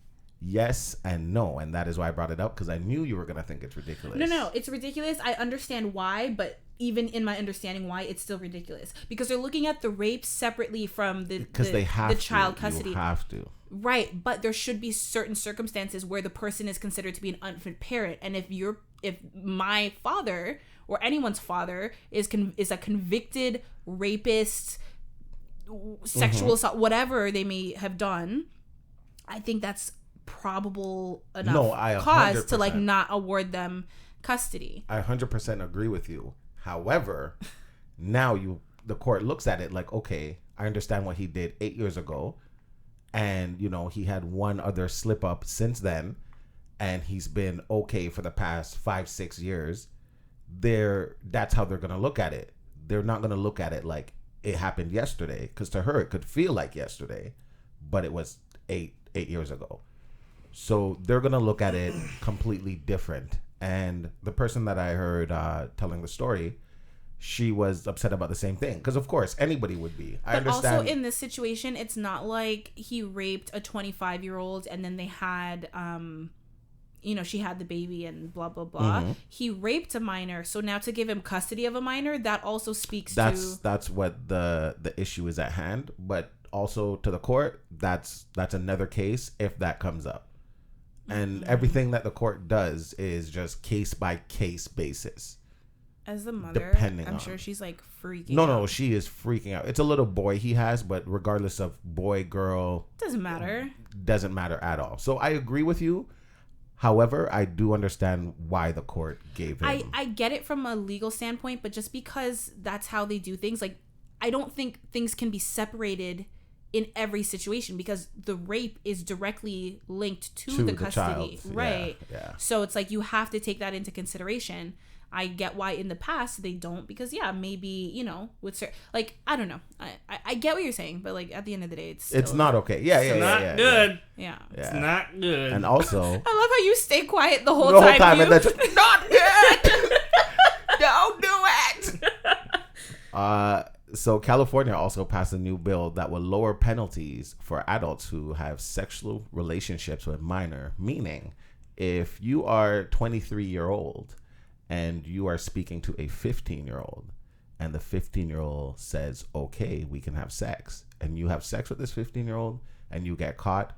Yes and no, and that is why I brought it up, because I knew you were going to think it's ridiculous. No, it's ridiculous. I understand why, but even in my understanding why, it's still ridiculous. Because they're looking at the rape separately from the child custody. You have to. Right, but there should be certain circumstances where the person is considered to be an unfit parent, and if my father or anyone's father is a convicted rapist, sexual assault, whatever they may have done, I think that's probable enough cause to like not award them custody. I 100% agree with you. However, now the court looks at it like, okay, I understand what he did 8 years ago. And, he had one other slip up since then, and he's been okay for the past 5-6 years. That's how they're going to look at it. They're not going to look at it like it happened yesterday, because to her, it could feel like yesterday, but it was eight years ago. So they're going to look at it completely different. And the person that I heard telling the story, she was upset about the same thing, because of course anybody would be. I understand. Also in this situation, it's not like he raped a 25-year-old and then they had she had the baby and blah blah blah. Mm-hmm. He raped a minor, so now to give him custody of a minor, that also speaks to that's what the issue is at hand. But also to the court, that's another case if that comes up. And everything that the court does is just case by case basis. As the mother, I'm sure she's like freaking out. No, she is freaking out. It's a little boy he has, but regardless of boy, girl, doesn't matter at all. So I agree with you. However, I do understand why the court gave him. I get it from a legal standpoint, but just because that's how they do things, like I don't think things can be separated in every situation, because the rape is directly linked to the custody, child. Right? Yeah. So it's like you have to take that into consideration. I get why in the past they don't, because maybe with certain, like, I don't know. I get what you're saying, but like at the end of the day, it's not okay. It's not good. Yeah. It's not good. And also, I love how you stay quiet the whole time. And that's just not good. Don't do it. So California also passed a new bill that will lower penalties for adults who have sexual relationships with minor. Meaning, if you are 23-year-old and you are speaking to a 15-year-old, and the 15-year-old says, okay, we can have sex, and you have sex with this 15-year-old and you get caught,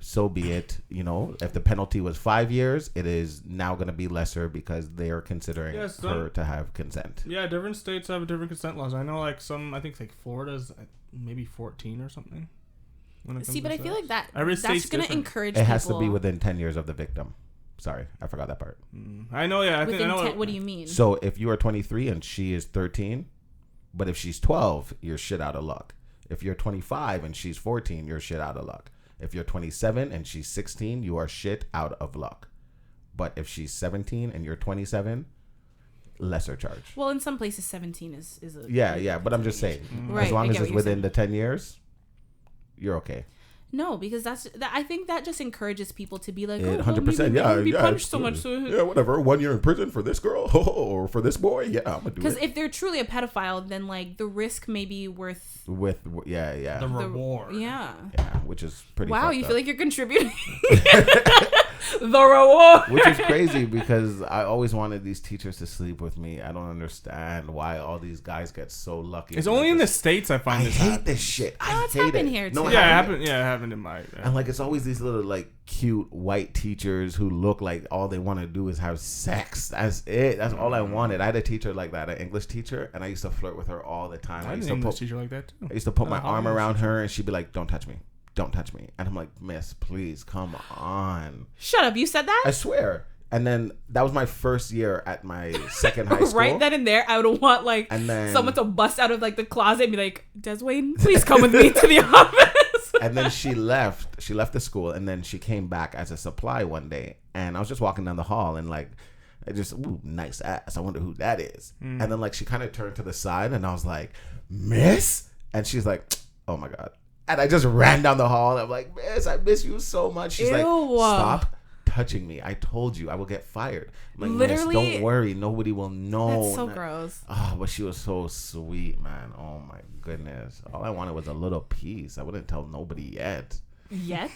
so be it. If the penalty was 5 years, it is now going to be lesser, because they are considering her to have consent. Yeah, different states have different consent laws. I know I think like Florida's maybe 14 or something. See, but I feel like that's going to encourage people. It has to be within 10 years of the victim. Sorry, I forgot that part. I know, yeah. I know. What do you mean? So if you are 23 and she is 13, but if she's 12, you're shit out of luck. If you're 25 and she's 14, you're shit out of luck. If you're 27 and she's 16, you are shit out of luck. But if she's 17 and you're 27, lesser charge. Well, in some places, 17 is a... Yeah, but I'm just saying, as long as it's within the 10 years, you're okay. No, because I think that just encourages people to be like, 100%. Be punished so much. So yeah, whatever. 1 year in prison for this girl or for this boy. Yeah, I'm gonna do it. Because if they're truly a pedophile, then like the risk may be worth the reward. Yeah, which is pretty. Wow, you up. feel like you're contributing. The reward, which is crazy, because I always wanted these teachers to sleep with me. I don't understand why all these guys get so lucky. It's only in the States I find this hate happen. this shit. It's happened here too. No, it happened in my. And like it's always these little like cute white teachers who look like all they want to do is have sex. That's it. That's all I wanted. I had a teacher like that, an English teacher, and I used to flirt with her all the time. I had an English teacher like that too. I used to put my arm around her, and she'd be like, "Don't touch me. Don't touch me." And I'm like, "Miss, please, come on." Shut up. You said that? I swear. And then that was my first year at my second high school. Right then and there, I would want like someone to bust out of like the closet and be like, "Deswayne, please come with me to the office." And then she left the school, and then she came back as a supply one day. and I was just walking down the hall, and like, I just, ooh, nice ass. I wonder who that is. And then like she kind of turned to the side, and I was like, Miss, and she's like, oh my God. And I just ran down the hall. And I'm like, Miss, I miss you so much. She's like, stop touching me. I told you I will get fired. I'm like, literally, Miss, don't worry. Nobody will know. That's so gross. Oh, but she was so sweet, man. Oh my goodness. All I wanted was a little piece. I wouldn't tell nobody yet. Yeah,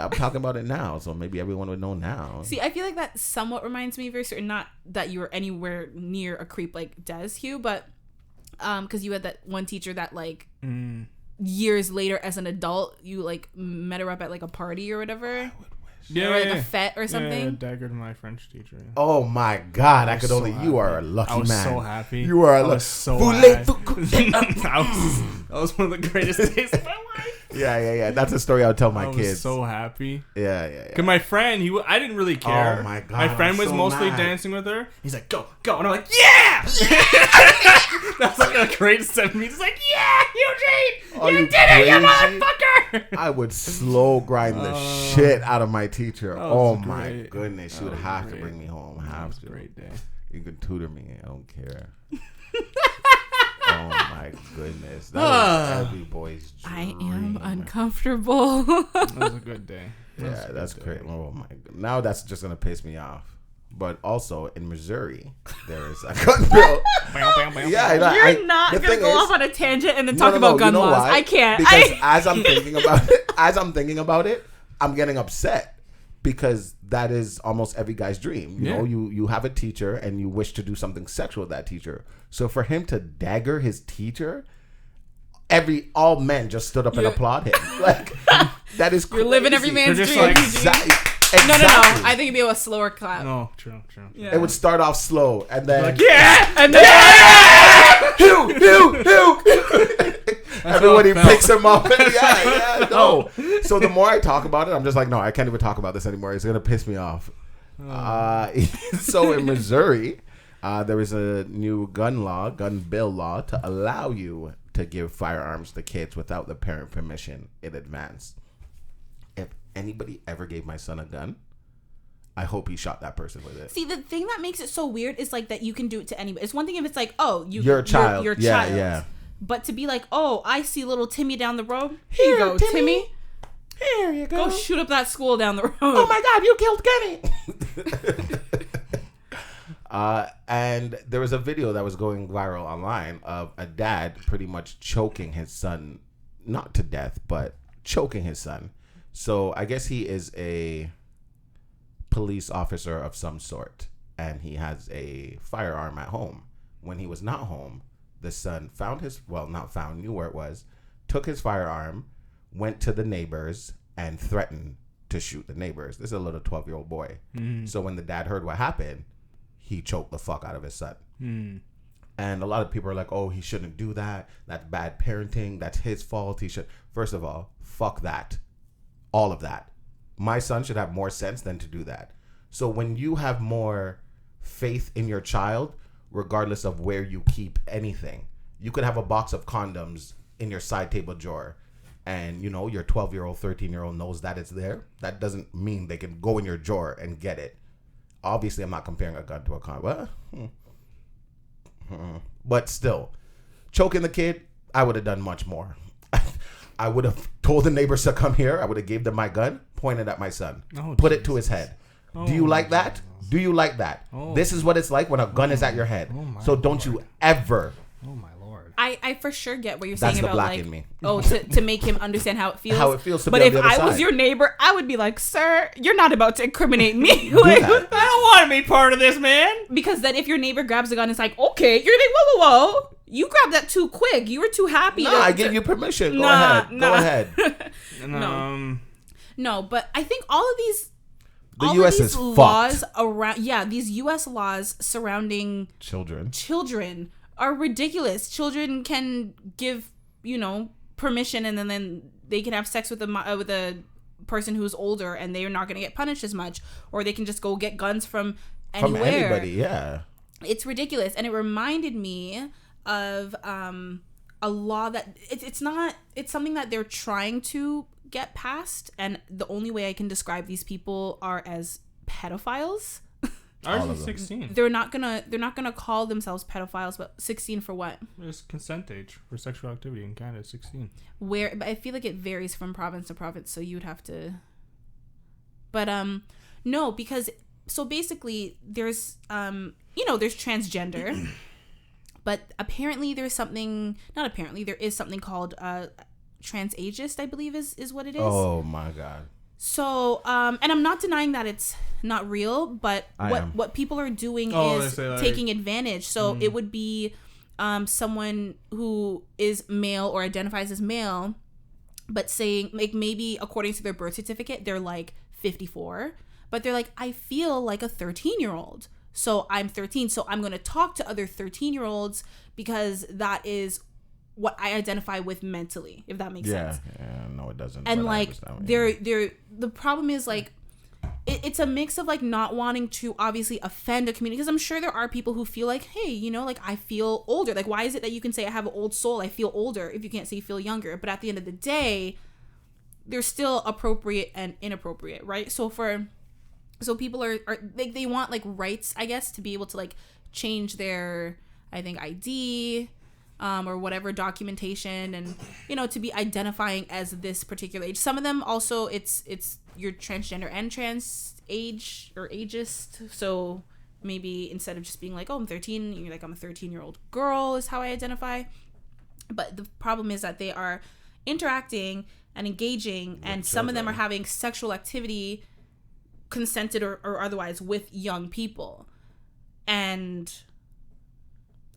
I'm talking about it now, so maybe everyone would know now. See, I feel like that somewhat reminds me very certain, not that you were anywhere near a creep like Des, Hugh, but because you had that one teacher that like years later as an adult you like met her up at like a party or whatever. Yeah, or like a fete or something. Yeah, daggered my French teacher. Yeah. Oh my God! I could only. So you are a lucky man. I was so happy. You are a lucky. So that was one of the greatest days of my life. Yeah. That's a story I'll tell my kids. I was so happy. Yeah. Cause my friend, I didn't really care. Oh my God! My friend was so mostly mad. dancing with her. He's like, go, and I'm like, yeah. That's like a great 70s. He's like, yeah, Eugene, you did it, you motherfucker. I would slow grind the shit out of my teacher. Oh my goodness, she would have to bring me home. Have to. Great day. You can tutor me. I don't care. Oh my goodness, that was every boy's dream. I am uncomfortable. That was a good day. Yeah, that's great. Oh my god. Now that's just gonna piss me off. But also in Missouri, there is a gun bill. Yeah, you're not gonna go off on a tangent and then talk about gun laws. Why? I can't. Because as I'm thinking about it, I'm getting upset because that is almost every guy's dream. You know, you have a teacher and you wish to do something sexual with that teacher. So for him to dagger his teacher, all men just stood up and applaud him. Like that is crazy. You're living every man's dream. Like, Exactly. No. I think it'd be a slower clap. No, true. Yeah. It would start off slow and then Like, yeah, and then Hugh. Everybody picks him up. Yeah, no. So the more I talk about it, I'm just like, no, I can't even talk about this anymore. It's gonna piss me off. So in Missouri, there is a new gun bill law to allow you to give firearms to kids without the parent permission in advance. If anybody ever gave my son a gun, I hope he shot that person with it. See, the thing that makes it so weird is like that you can do it to anybody. It's one thing if it's like, oh, you're a child. You're child. child. Yeah. But to be like, oh, I see little Timmy down the road. Here you go, Timmy. Here you go. Go shoot up that school down the road. Oh my God, you killed Kenny. And there was a video that was going viral online of a dad pretty much choking his son, not to death, but choking his son. So I guess he is a police officer of some sort, and he has a firearm at home. When he was not home, the son knew where it was, took his firearm, went to the neighbors, and threatened to shoot the neighbors. This is a little 12-year-old boy. So when the dad heard what happened, he choked the fuck out of his son. And a lot of people are like, oh, he shouldn't do that. That's bad parenting. That's his fault. He should. First of all, fuck that. All of that. My son should have more sense than to do that. So when you have more faith in your child, regardless of where you keep anything, you could have a box of condoms in your side table drawer, and you know your 12-year-old, 13-year-old knows that it's there. That doesn't mean they can go in your drawer and get it. Obviously, I'm not comparing a gun to a condom. But still, choking the kid, I would have done much more. I would have told the neighbors to come here. I would have gave them my gun, pointed at my son, put it to his head. Do you like that? Do you like that? This is what it's like when a gun is at your head. So don't you ever. Oh my Lord. I for sure get what you're saying about black like, in me. to make him understand how it feels. How it feels to but be on if the other I was side. your neighbor, I would be like, sir, you're not about to incriminate me. Like, I don't want to be part of this, man. Because then if your neighbor grabs a gun, it's like, okay, you're like, whoa. You grabbed that too quick. You were too happy. I give you permission. Go ahead. No, but I think all of these The U.S. is laws fucked. around, these U.S. laws surrounding children are ridiculous. Children can give, permission, and then they can have sex with a person who's older, and they're not going to get punished as much, or they can just go get guns from anywhere. From anybody, yeah. It's ridiculous, and it reminded me of a law that it's something that they're trying to get past, and the only way I can describe these people are as pedophiles. Ours is 16. They're not gonna call themselves pedophiles, but 16 for what? It's consent age for sexual activity in Canada. 16. But I feel like it varies from province to province, so you'd have to. But no, because so basically there's there's transgender, but apparently there is something called transageist, I believe is what it is. Oh my God. So, and I'm not denying that it's not real, but what people are doing is taking advantage. So it would be someone who is male or identifies as male, but saying, like, maybe according to their birth certificate, they're like 54, but they're like, I feel like a 13-year-old. So I'm 13. So I'm going to talk to other 13-year-olds because that is what I identify with mentally, if that makes sense. Yeah, no, it doesn't. And like, the problem is like, it's a mix of like not wanting to obviously offend a community, because I'm sure there are people who feel like, hey, you know, like I feel older. Like, why is it that you can say I have an old soul, I feel older, if you can't say you feel younger? But at the end of the day, they're still appropriate and inappropriate, right? So people are like, they want like rights, I guess, to be able to like change their, I think, ID, or whatever documentation, and you know, to be identifying as this particular age. Some of them also, it's you're transgender and trans age or ageist. So maybe instead of just being like, oh, I'm 13, you're like, I'm a 13-year-old girl is how I identify. But the problem is that they are interacting and engaging, and some of them are having sexual activity, consented or otherwise, with young people. And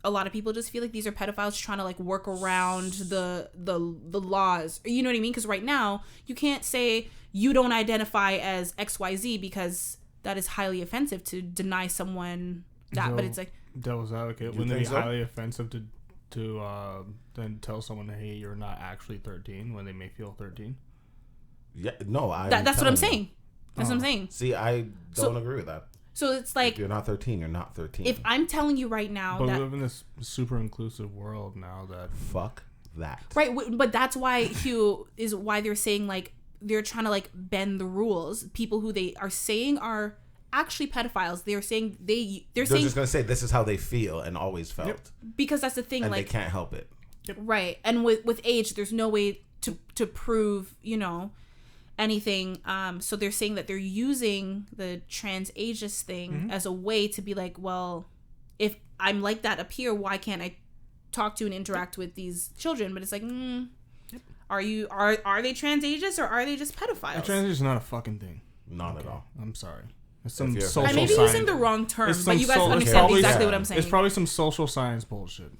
a lot of people just feel like these are pedophiles trying to like work around the laws. You know what I mean? Because right now you can't say you don't identify as XYZ, because that is highly offensive to deny someone that. So, but it's like devil's advocate, wouldn't it be highly offensive to then tell someone, hey, you're not actually 13, when they may feel 13? Yeah, no, that's what I'm saying. That's what I'm saying. See, I don't agree with that. So it's like, if you're not 13, you're not 13. If I'm telling you right now, but we live in this super inclusive world now that fuck that. Right, but that's why why they're saying like they're trying to like bend the rules. People who they are saying are actually pedophiles, they're saying they're saying, just gonna say this is how they feel and always felt. Yep. Because that's the thing, and like they can't help it. Yep. Right, and with age, there's no way to prove, you know, anything. So they're saying that they're using the trans ageist thing as a way to be like, well, if I'm like that up here, why can't I talk to and interact with these children? But it's like, are they trans ageist, or are they just pedophiles? Trans ageist is not a fucking thing. Not at all. I'm sorry. It's some social I may be using the wrong term, but you guys understand exactly what I'm saying. It's probably some social science bullshit.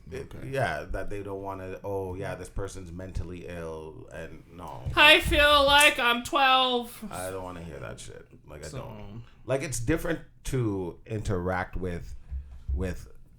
Yeah, that they don't want to. Oh, yeah, this person's mentally ill, and no. I feel like I'm 12. I don't want to hear that shit. Like, I don't. Like, it's different to interact with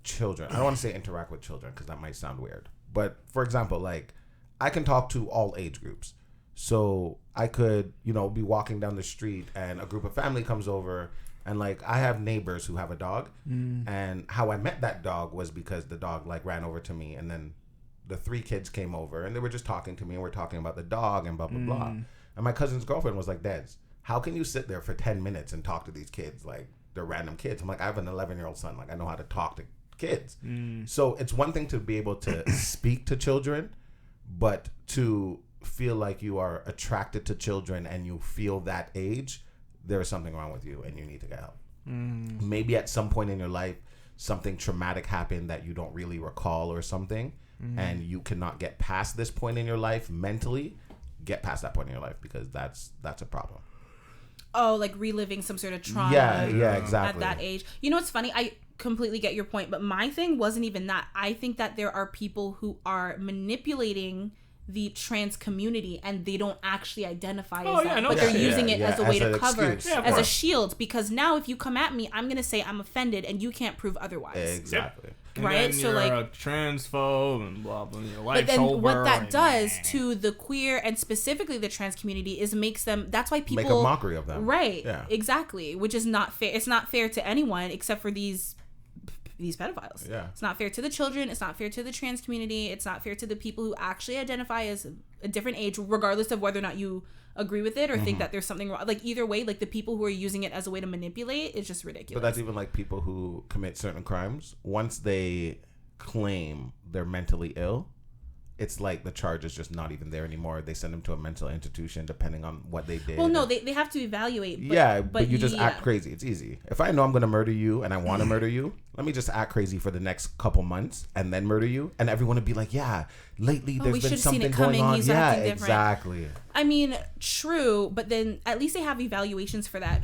children. I don't want to say interact with children because that might sound weird. But for example, like, I can talk to all age groups. So I could, you know, be walking down the street and a group of family comes over, and like I have neighbors who have a dog, and how I met that dog was because the dog like ran over to me, and then the 3 kids came over and they were just talking to me, and we're talking about the dog and blah blah blah. And my cousin's girlfriend was like, Des, how can you sit there for 10 minutes and talk to these kids like they're random kids? I'm like, I have an 11-year-old son, like I know how to talk to kids. So it's one thing to be able to speak to children, but to feel like you are attracted to children and you feel that age, there is something wrong with you and you need to get help. Maybe at some point in your life something traumatic happened that you don't really recall or something, and you cannot get past this point in your life mentally. Get past that point in your life, because that's a problem. Oh, like reliving some sort of trauma. Yeah, exactly. At that age. You know what's funny? I completely get your point, but my thing wasn't even that. I think that there are people who are manipulating the trans community and they don't actually identify as that, but they're using it as a way to cover, as a shield, because now if you come at me, I'm gonna say I'm offended and you can't prove otherwise. Exactly. Right? So you're like a transphobe and blah blah. But then what that does to the queer and specifically the trans community is makes them. That's why people make a mockery of them. Right. Yeah. Exactly. Which is not fair. It's not fair to anyone except for these pedophiles. Yeah. It's not fair to the children. It's not fair to the trans community. It's not fair to the people who actually identify as a different age, regardless of whether or not you agree with it or think that there's something wrong. Like either way, like the people who are using it as a way to manipulate, it's just ridiculous. But that's even like people who commit certain crimes. Once they claim they're mentally ill, it's like the charge is just not even there anymore. They send them to a mental institution depending on what they did. Well, no, they have to evaluate. But you just act crazy. It's easy. If I know I'm going to murder you and I want to murder you, let me just act crazy for the next couple months and then murder you. And everyone would be like, yeah, lately there's been something going on. He's yeah, acting different. Exactly. I mean, true, but then at least they have evaluations for that.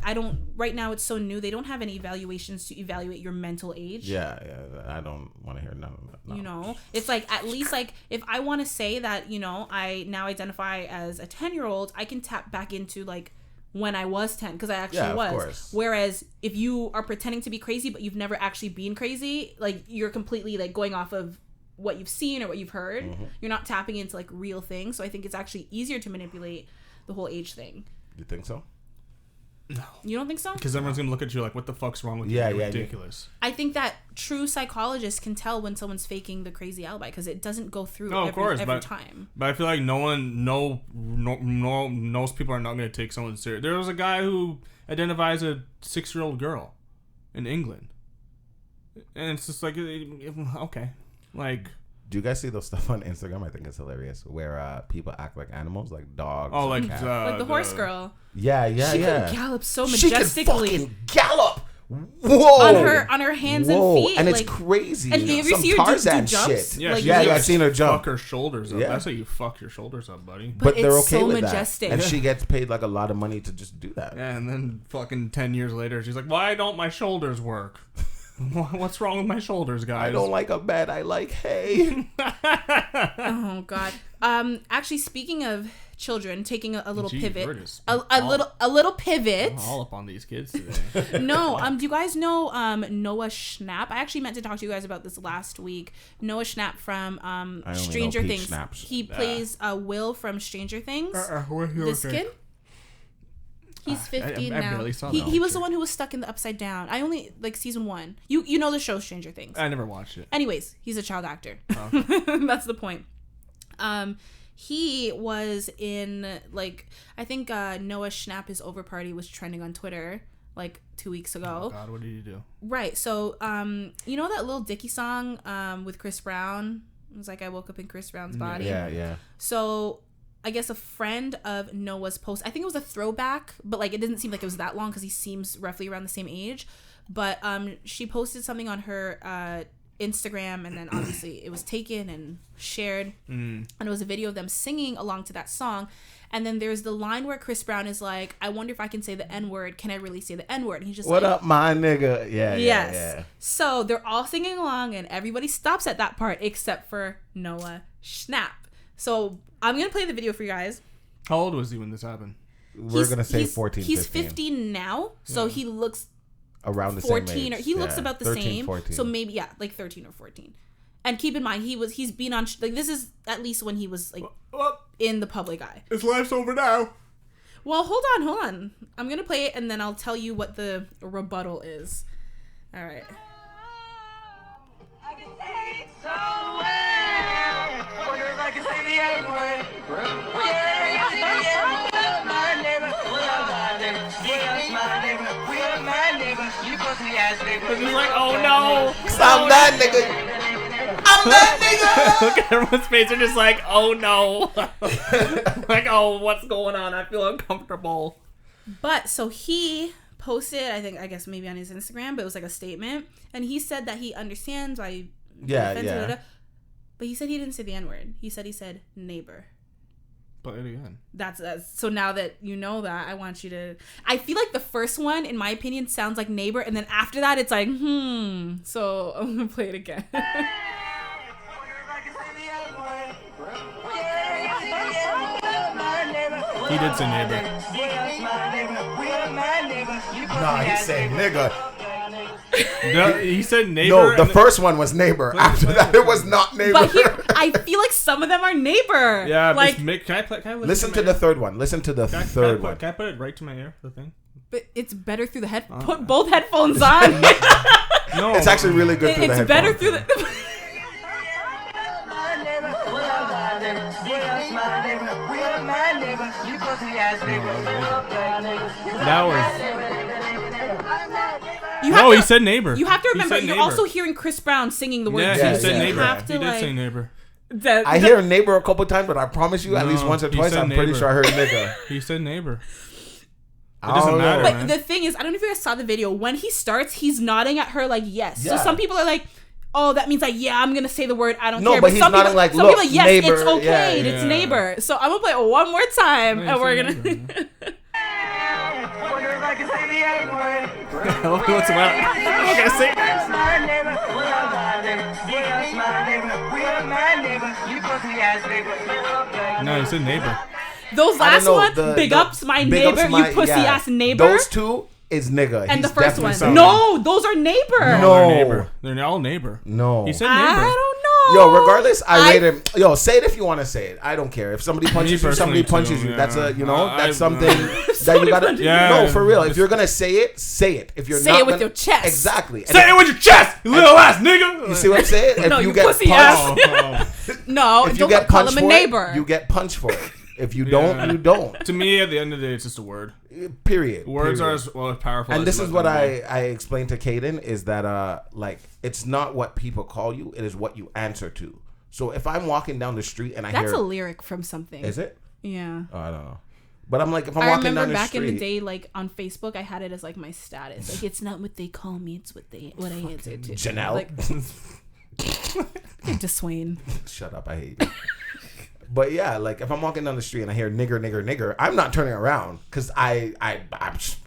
Right now it's so new. They don't have any evaluations to evaluate your mental age. Yeah, I don't want to hear none of that. No. You know, it's like, at least like if I want to say that, you know, I now identify as a 10-year-old, I can tap back into like when I was 10 because I actually was. Of course. Whereas if you are pretending to be crazy but you've never actually been crazy, like you're completely like going off of what you've seen or what you've heard. You're not tapping into like real things. So I think it's actually easier to manipulate the whole age thing. You think so? No. You don't think so? Because everyone's going to look at you like, what the fuck's wrong with you? You're ridiculous. I think that true psychologists can tell when someone's faking the crazy alibi because it doesn't go through every time. But I feel like most people are not going to take someone serious. There was a guy who identifies a 6-year-old girl in England. And it's just like, okay. Like... Do you guys see those stuff on Instagram? I think it's hilarious. Where people act like animals, like dogs. Oh, like like the horse girl. Yeah. She can gallop so majestically. She can fucking gallop. Whoa. On her hands and feet. And it's crazy. And have you ever seen her do jumps? Shit. Yeah, like, I've seen her jump. Fuck her shoulders up. Yeah. That's how you fuck your shoulders up, buddy. But they're okay so with majestic. that. And she gets paid like a lot of money to just do that. Yeah, and then fucking 10 years later, she's like, why don't my shoulders work? What's wrong with my shoulders, guys? I don't like a bed. I like hay. Oh God. Actually, speaking of children, taking a little pivot, a little pivot. I'm all up on these kids today. No. Do you guys know Noah Schnapp? I actually meant to talk to you guys about this last week. Noah Schnapp from Stranger Things. Snaps. He plays Will from Stranger Things. This kid. He's 15 now. I barely saw that. He was the one who was stuck in the Upside Down. I only like season 1. You know the show Stranger Things. I never watched it. Anyways, he's a child actor. Oh, okay. That's the point. He was in like I think Noah Schnapp His Over Party was trending on Twitter like 2 weeks ago. Oh God, what did he do? Right. So you know that Lil Dicky song with Chris Brown? It was like I woke up in Chris Brown's body. Yeah. So I guess a friend of Noah's post, I think it was a throwback, but like it didn't seem like it was that long because he seems roughly around the same age. But she posted something on her Instagram, and then obviously it was taken and shared, and it was a video of them singing along to that song. And then there's the line where Chris Brown is like, I wonder if I can say the N-word. Can I really say the N-word? And he's just what like, up, my nigga? Yes. Yeah. So they're all singing along, and everybody stops at that part except for Noah Schnapp. So I'm going to play the video for you guys. How old was he when this happened? We're going to say 14, He's 15. 15 now, so he looks around the 14 same age. Or he looks about the 13, same. 14. So maybe like 13 or 14. And keep in mind he's been on like this is at least when he was like in the public eye. His life's over now. Well, hold on. I'm going to play it and then I'll tell you what the rebuttal is. All right. I can say it so well. Wonder if I can say the N-word. He's like, oh no. I'm that nigga. I'm that nigga. Look at everyone's face. They're just like, oh no. Like, oh, what's going on? I feel uncomfortable. But so he posted, I guess maybe on his Instagram, but it was like a statement. And he said that he understands why. Yeah. But he said he didn't say the N-word. He said neighbor. Play it again. That's so now that you know that, I want you to. I feel like the first one, in my opinion, sounds like neighbor, and then after that, it's like So I'm gonna play it again. He did say neighbor. Nah, he said nigga. No, he said neighbor. No, the first one was neighbor. After that, it was not neighbor. But I feel like some of them are neighbor. Yeah, like can I listen to the third one. Listen to the third one. Can I put it right to my ear? The thing. But it's better through the head. Put both headphones on. No, it's actually really good through the headphones. It's better through the. That was. He said neighbor. You have to remember, you're also hearing Chris Brown singing the word. Yeah, he said neighbor. He did say neighbor. I hear neighbor a couple times, but I promise you, at least once or twice, I'm pretty sure I heard nigga. He said neighbor. It doesn't matter. But the thing is, I don't know if you guys saw the video. When he starts, he's nodding at her like yes. Yeah. So some people are like, oh, that means like, yeah, I'm gonna say the word. I don't care. No, but he's some nodding people, like, some look, people are like, yes, neighbor. it's okay. Yeah. It's neighbor. So I'm gonna play it one more time, and we're gonna. What's the matter? I'm not gonna say this. No, he said neighbor. Those last ones, big ups my neighbor, you pussy ass neighbor. Those two is nigga. And He's the first one, so. no, those are neighbor. No, they're neighbor. They're all neighbor. No, he said neighbor. I don't know. Yo, regardless, I rate him. Yo, say it if you want to say it. I don't care. If somebody punches you, somebody punches you. That's a, that's something that you gotta. No, for real. If you're gonna say it, say it. If you're say not, it with your chest. Exactly. Say it with your chest, you little ass nigga. You see what I'm saying? If no, you you get pussy punched, ass. No, if you don't get call punched him a neighbor. you get punched for it. If you don't, you don't. To me, at the end of the day, it's just a word. Period. Words are as powerful. And this is what I explained to Kaden is that like it's not what people call you, it is what you answer to. So if I'm walking down the street and I hear... That's a lyric from something. Is it? Yeah. Oh, I don't know. But I'm like, if I'm walking down the street... I remember back in the day, like on Facebook, I had it as like my status. Like, it's not what they call me, it's what I answer to. Jonel. Like, Deswayne. Shut up, I hate you. But yeah, like if I'm walking down the street and I hear nigger, nigger, nigger, I'm not turning around because I'm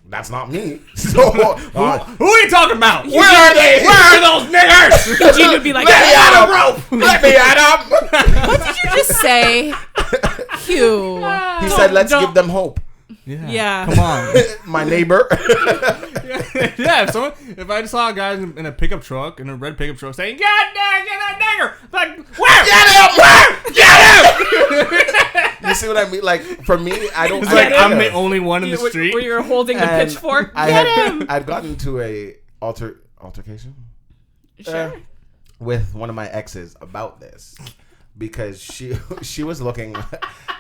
that's not me. So who are you talking about? Where are they? Where are those niggers? Eugene would be like, let me at him, rope. Let me at him. What did you just say, Hugh? He said, let's give them hope. Yeah. Come on. My neighbor. Yeah, if I saw a guy in a pickup truck, in a red pickup truck, saying, "God damn, get that nigger!" Like, where? Get him! Where? Get him! You see what I mean? Like, for me, I don't... It's like I'm the only one in the street. Where you're holding the pitchfork. Get him! I'd gotten into a altercation? Sure. With one of my exes about this. Because she was watching Why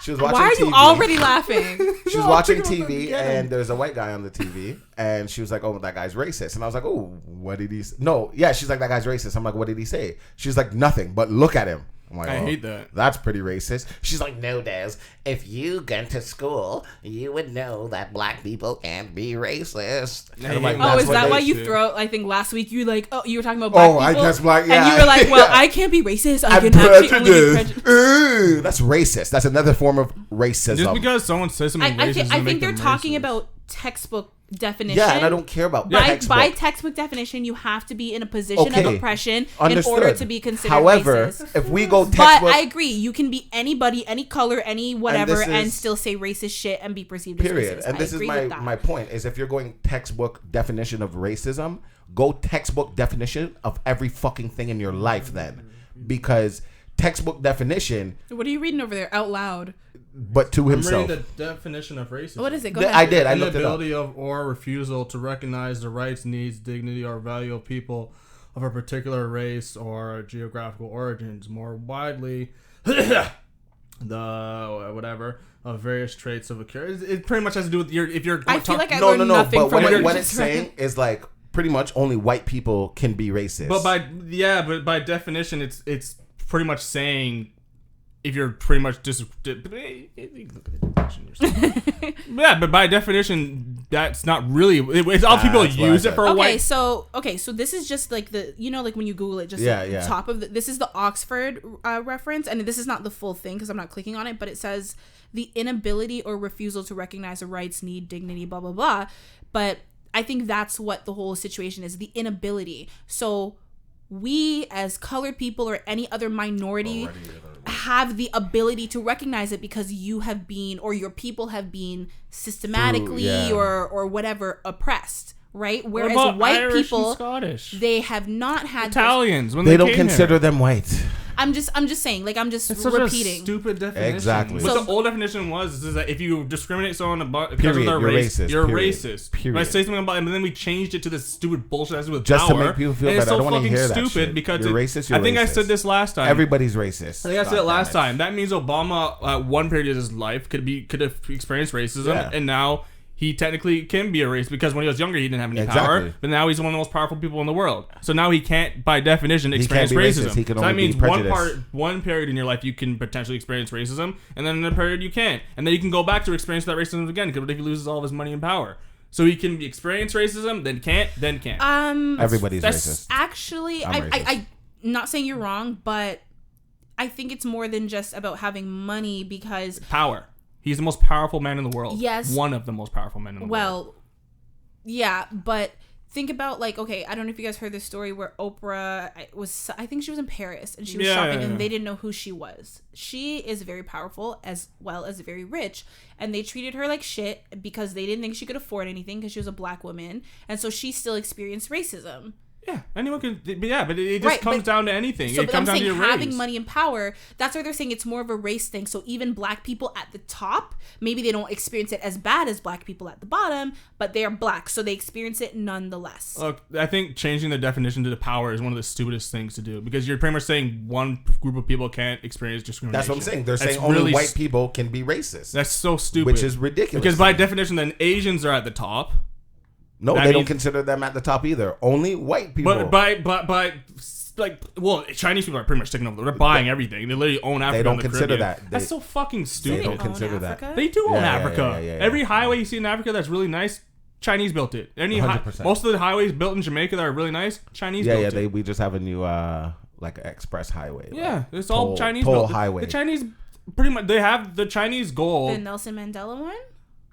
are you TV. already laughing? She was watching TV and there's a white guy on the TV and she was like, oh, that guy's racist. And I was like, oh, what did he say? No, yeah, she's like, that guy's racist. I'm like, what did he say? She's like, nothing, but look at him. I'm like, I hate that. That's pretty racist. She's like, no, Des, if you went to school, you would know that black people can't be racist. And I'm like, is that why you throw? I think last week you like, you were talking about black people. I guess black, yeah. And you were like, well, I can't be racist. I can actually only be prejudiced. That's racist. That's another form of racism. Just because someone says something racist, I think they're talking about textbook definition. Yeah, and I don't care about textbook. By textbook definition, you have to be in a position of oppression in order to be considered However, racist. if we go textbook... But I agree. You can be anybody, any color, any whatever, and still say racist shit and be perceived as racist. And this is my point, is if you're going textbook definition of racism, go textbook definition of every fucking thing in your life then. Because textbook definition... What are you reading over there out loud? But to himself. I'm reading the definition of racism. What is it? Go ahead. I did. I looked it up. Inability of or refusal to recognize the rights, needs, dignity, or value of people of a particular race or geographical origins. More widely, the whatever of various traits of a character. It pretty much has to do with if you're. I feel like I learned nothing from what it's saying is like pretty much only white people can be racist. But by definition, it's pretty much saying. If you're pretty much yeah, but by definition, that's not really. It's all people use it for a white. So this is just like the like when you Google it, just the top of this is the Oxford reference, and this is not the full thing because I'm not clicking on it, but it says the inability or refusal to recognize a rights, need, dignity, blah blah blah. But I think that's what the whole situation is: the inability. So we as colored people or any other minority have the ability to recognize it because you have been or your people have been systematically or whatever oppressed, right? Whereas white Irish people, and Scottish? they have not had Italians when they don't consider them white. I'm just saying, like, I'm just It's such repeating. a stupid definition. Exactly. What So- the old definition was is that if you discriminate someone because Period, of their you're race, racist, you're period, racist. period. But I say something about it, and then we changed it to this stupid bullshit that has to do with Just to power. make people feel and it's better. I so don't wanna fucking hear that stupid shit. because You're racist, you're I think I racist. said this last time. Everybody's racist. I think I said it God last damn time. That means Obama, at one period of his life, could have experienced racism, Yeah. and now he technically can be a racist because when he was younger, he didn't have any power. Exactly. But now he's one of the most powerful people in the world. So now he can't, by definition, experience can't be racism. racist. He can so only that means be prejudiced. one period in your life you can potentially experience racism, and then another period you can't, and then you can go back to experience that racism again. Because what if he loses all of his money and power? So he can experience racism, then can't, then can't. Everybody's that's- racist. Actually, I'm racist. I'm not saying you're wrong, but I think it's more than just about having money because, Power. He's the most powerful man in the world. Yes. One of the most powerful men in the world. well, yeah, but think about, like, okay, I don't know if you guys heard this story where Oprah I think she was in Paris and she was shopping and they didn't know who she was. She is very powerful as well as very rich, and they treated her like shit because they didn't think she could afford anything because she was a black woman, and so she still experienced racism. Yeah, anyone can. But yeah, but it just Right, comes but- down to anything. So, It but I'm comes down to saying your having race. money and power, that's why they're saying it's more of a race thing. So even black people at the top, maybe they don't experience it as bad as black people at the bottom, but they are black, so they experience it nonetheless. Look, I think changing the definition to the power is one of the stupidest things to do because you're pretty much saying one group of people can't experience discrimination. That's what I'm saying. They're That's saying only really white people can be racist. That's so stupid. Which is ridiculous. Because by definition, then Asians are at the top. No, That they don't means- consider them at the top either. Only white people. But Chinese people are pretty much taking over. They're buying everything. They literally own Africa. They don't and the consider Caribbean. that. That's so fucking stupid. They don't own consider that. Africa? They do own Yeah, Africa. yeah. Every highway you see in Africa that's really nice, Chinese built it. 100%. Most of the highways built in Jamaica that are really nice, Chinese built it. We just have a new like express highway. Yeah, like it's all Chinese toll built. highway. The Chinese pretty much they have the Chinese goal. The Nelson Mandela one?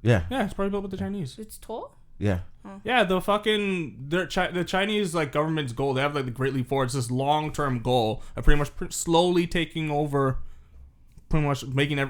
Yeah, Yeah, it's probably built with the Chinese. It's toll? yeah. Yeah, the Chinese like government's goal. They have like the Great Leap Forward. It's this long-term goal of pretty much slowly taking over, pretty much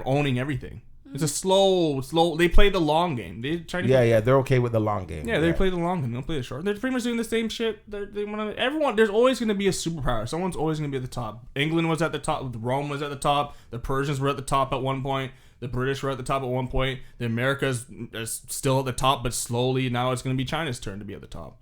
owning everything. It's a slow. They play the long game. They Chinese. Yeah, they're okay with the long game. Yeah, they play the long game. They don't play the short. They're pretty much doing the same shit. They want to. Everyone. There's always going to be a superpower. Someone's always going to be at the top. England was at the top. Rome was at the top. The Persians were at the top at one point. The British were at the top at one point. The Americas is still at the top, but slowly now it's going to be China's turn to be at the top.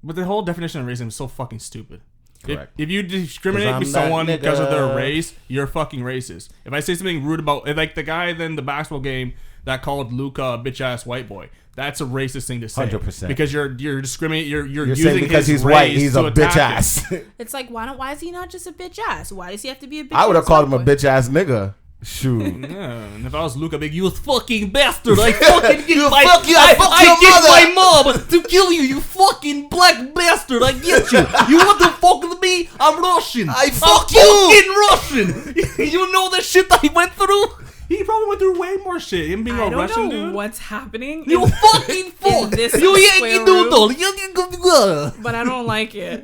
But the whole definition of racism is so fucking stupid. Correct. If you discriminate 'Cause I'm with someone that because of their nigga. race, you're fucking racist. If I say something rude about, like the guy then the basketball game that called Luka a bitch ass white boy, that's a racist thing to say. 100%. Because you're discriminating. You're You're using saying because his he's white, race he's to a attack bitch him. ass. It's like, why is he not just a bitch ass? Why does he have to be a bitch I would have ass called him a white boy? bitch ass nigga. Shoot. Yeah, and if I was Luka, big, you fucking bastard! I fucking get You my, fuck you, I fuck I your get mother. my mom to kill you, you fucking black bastard! I get you. You want to fuck with me? I'm Russian. I I'm fuck you. fucking Russian. You know the shit that he went through. He probably went through way more shit. Him being I a don't Russian know dude. what's happening. You fucking fuck. this You square Yankee room. doodle. But I don't like it.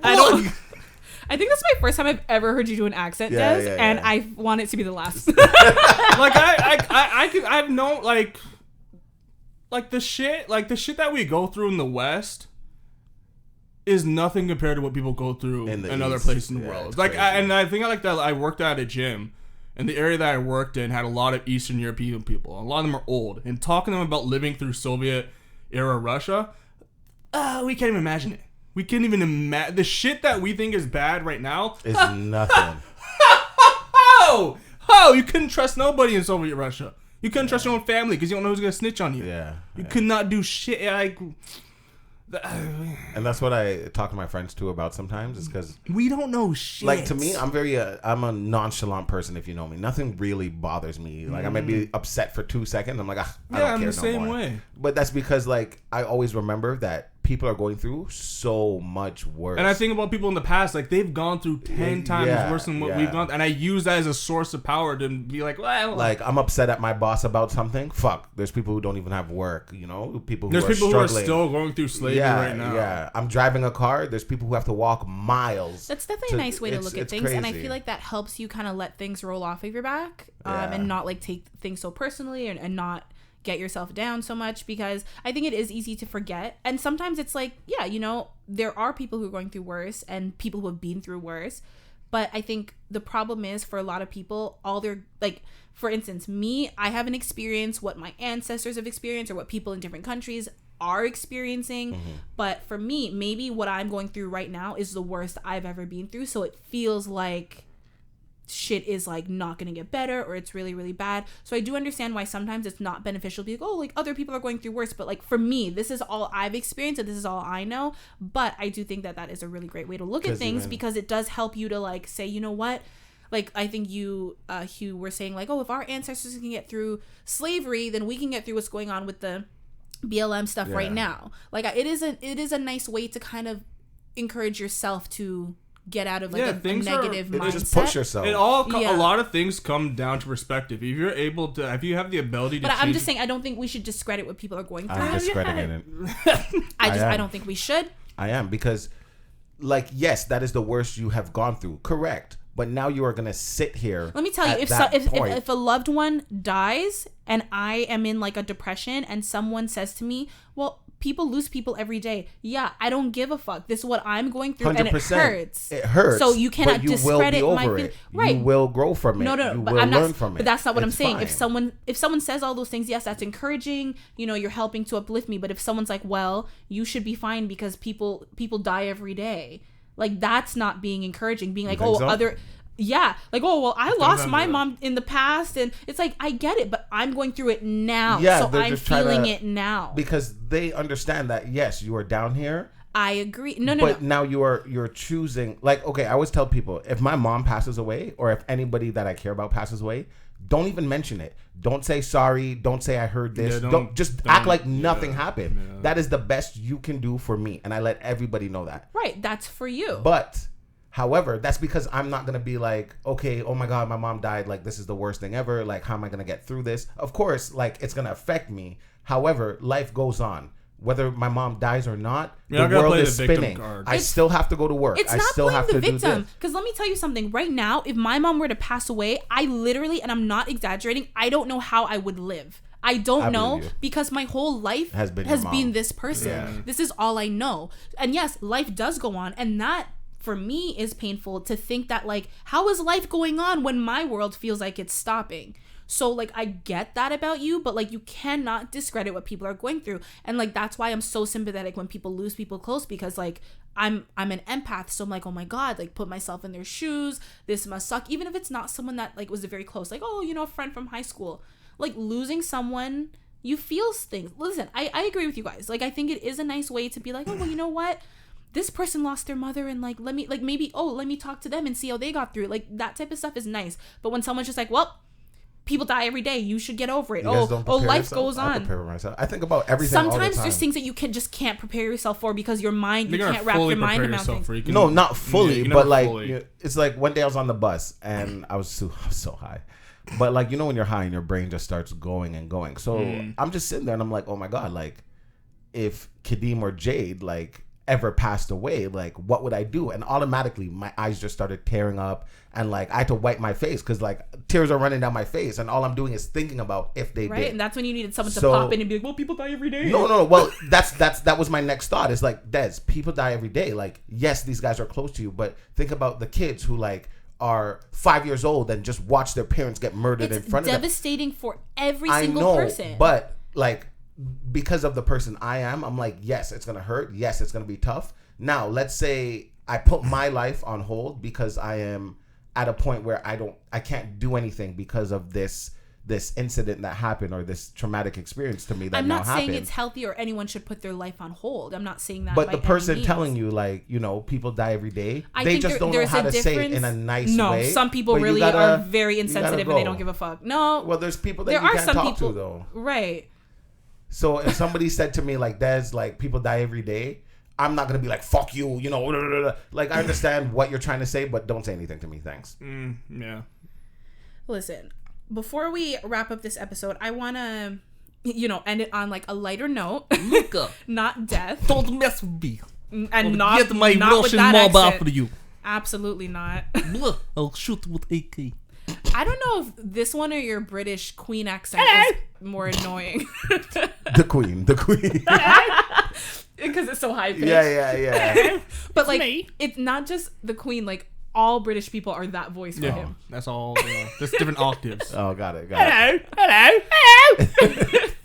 I think that's my first time I've ever heard you do an accent, Yeah, Des, yeah, and yeah. I want it to be the last. Like I've known like the shit that we go through in the West is nothing compared to what people go through In the another East. place in the Yeah, world. it's Like crazy. I think I like that. I worked at a gym, and the area that I worked in had a lot of Eastern European people. A lot of them are old, and talking to them about living through Soviet era Russia, we can't even imagine it. We can't even imagine the shit that we think is bad right now. It's nothing. How you couldn't trust nobody in Soviet Russia. You couldn't trust your own family because you don't know who's gonna snitch on you. Yeah. You could not do shit like. And that's what I talk to my friends too about sometimes, is because We don't know shit. like to me, I'm a nonchalant person. If you know me, nothing really bothers me. Like I might be upset for 2 seconds. I'm like, I don't I'm care the no same more. way. But that's because like I always remember that people are going through so much worse. And I think about people in the past, like they've gone through 10 times Yeah, worse than what yeah. we've gone. And I use that as a source of power to be like, well, like I'm upset at my boss about something. Fuck, there's people who don't even have work. You know, people who there's are people who are struggling. still going through slavery right now. Yeah, I'm driving a car. There's people who have to walk miles. That's definitely a nice way to look at it's things, and I crazy. feel like that helps you kind of let things roll off of your back, Yeah. and not like take things so personally, and not get yourself down so much, because I think it is easy to forget. And sometimes it's like, yeah, you know, there are people who are going through worse and people who have been through worse, But I think the problem is for a lot of people, all their, like, for instance, me, I haven't experienced what my ancestors have experienced or what people in different countries are experiencing. But for me, maybe what I'm going through right now is the worst I've ever been through. So it feels like shit is like not gonna get better, or it's really, really bad. So I do understand why sometimes it's not beneficial to be like, oh, like other people are going through worse, but like for me, this is all I've experienced and this is all I know. But I do think that is a really great way to look at things, because it does help you to like say, you know what, like I think you Hugh were saying like, oh, if our ancestors can get through slavery, then we can get through what's going on with the BLM stuff right now. Like it is a nice way to kind of encourage yourself to get out of like a negative mindset. Just push yourself. A lot of things come down to perspective. If you're able to, if you have the ability to, but I'm just saying, I don't think we should discredit what people are going through. I'm discrediting it. I don't think we should. I am, because, like, yes, that is the worst you have gone through. Correct. But now you are gonna sit here. Let me tell you, if a loved one dies and I am in like a depression and someone says to me, well, people lose people every day. Yeah, I don't give a fuck. This is what I'm going through, 100%. And it hurts. It hurts. So you cannot discredit my feelings. Right. You will grow from it. No, you but will learn from it. But that's not what I'm saying. Fine. If someone says all those things, yes, that's encouraging. You know, you're helping to uplift me. But if someone's like, well, you should be fine because people die every day. Like, that's not being encouraging. Being like, oh, so? Yeah, like, oh, well, I lost my mom in the past, and it's like, I get it, but I'm going through it now, so I'm feeling it now. Because they understand that, yes, you are down here. I agree. But now you're choosing, like, okay, I always tell people, if my mom passes away, or if anybody that I care about passes away, don't even mention it. Don't say sorry. Don't say I heard this. Don't act like nothing happened. Yeah. That is the best you can do for me, and I let everybody know that. Right, that's for you. But however, that's because I'm not going to be like, okay, oh my God, my mom died. Like, this is the worst thing ever. Like, how am I going to get through this? Of course, like, it's going to affect me. However, life goes on. Whether my mom dies or not, the world is spinning. I still have to go to work. It's not playing the victim. Because let me tell you something. Right now, if my mom were to pass away, I literally, and I'm not exaggerating, I don't know how I would live. I don't know, because my whole life has been this person. Yeah. This is all I know. And yes, life does go on. And that, for me, is painful to think that, like, how is life going on when my world feels like it's stopping? So, like, I get that about you, but, like, you cannot discredit what people are going through. And, like, that's why I'm so sympathetic when people lose people close, because, like, I'm an empath. So I'm like, oh my God, like, put myself in their shoes. This must suck. Even if it's not someone that, like, was very close, like, oh, you know, a friend from high school. Like, losing someone, you feel things. Listen, I agree with you guys. Like, I think it is a nice way to be like, oh, well, you know what? This person lost their mother, and like, let me talk to them and see how they got through it. Like, that type of stuff is nice. But when someone's just like, well, people die every day, you should get over it. Life goes on. I prepare myself. I think about everything. Sometimes there's things that you can't prepare yourself for, because your mind, you can't wrap your mind around things. No, not fully, but like it's like one day I was on the bus and I was so high. But like, you know, when you're high and your brain just starts going and going. So I'm just sitting there and I'm like, oh my God, like, if Kadeem or Jade like ever passed away, like, what would I do? And automatically my eyes just started tearing up, and like I had to wipe my face because like tears are running down my face, and all I'm doing is thinking about if they did. And that's when you needed someone to pop in and be like, well, people die every day. No. Well, that was my next thought. Is like, Des, people die every day. Like, yes, these guys are close to you, but think about the kids who like are 5 years old and just watch their parents get murdered in front of them. It's devastating for every single person. But like, because of the person I am, I'm like, yes, it's gonna hurt. Yes, it's gonna be tough. Now, let's say I put my life on hold because I am at a point where I can't do anything because of this incident that happened, or this traumatic experience to me that now happened. I'm not saying it's healthy or anyone should put their life on hold. I'm not saying that. But the person telling you, like, you know, people die every day, they just don't know how to say it in a nice way. No, some people really are very insensitive and they don't give a fuck. No. Well, there's people that you can't talk to, though. Right. So if somebody said to me, like, Des, like, people die every day, I'm not going to be like, fuck you, you know. Blah, blah, blah. Like, I understand what you're trying to say, but don't say anything to me. Thanks. Yeah. Listen, before we wrap up this episode, I want to, you know, end it on, like, a lighter note. Not death. Don't mess with me. And not get my not Russian mob after you. Absolutely not. I'll shoot with AK. I don't know if this one or your British Queen accent is more annoying. The Queen. Because it's so high pitched. Yeah. But like, it's not just the Queen. Like, all British people are that voice for him. That's all. There's different octaves. Oh, got it.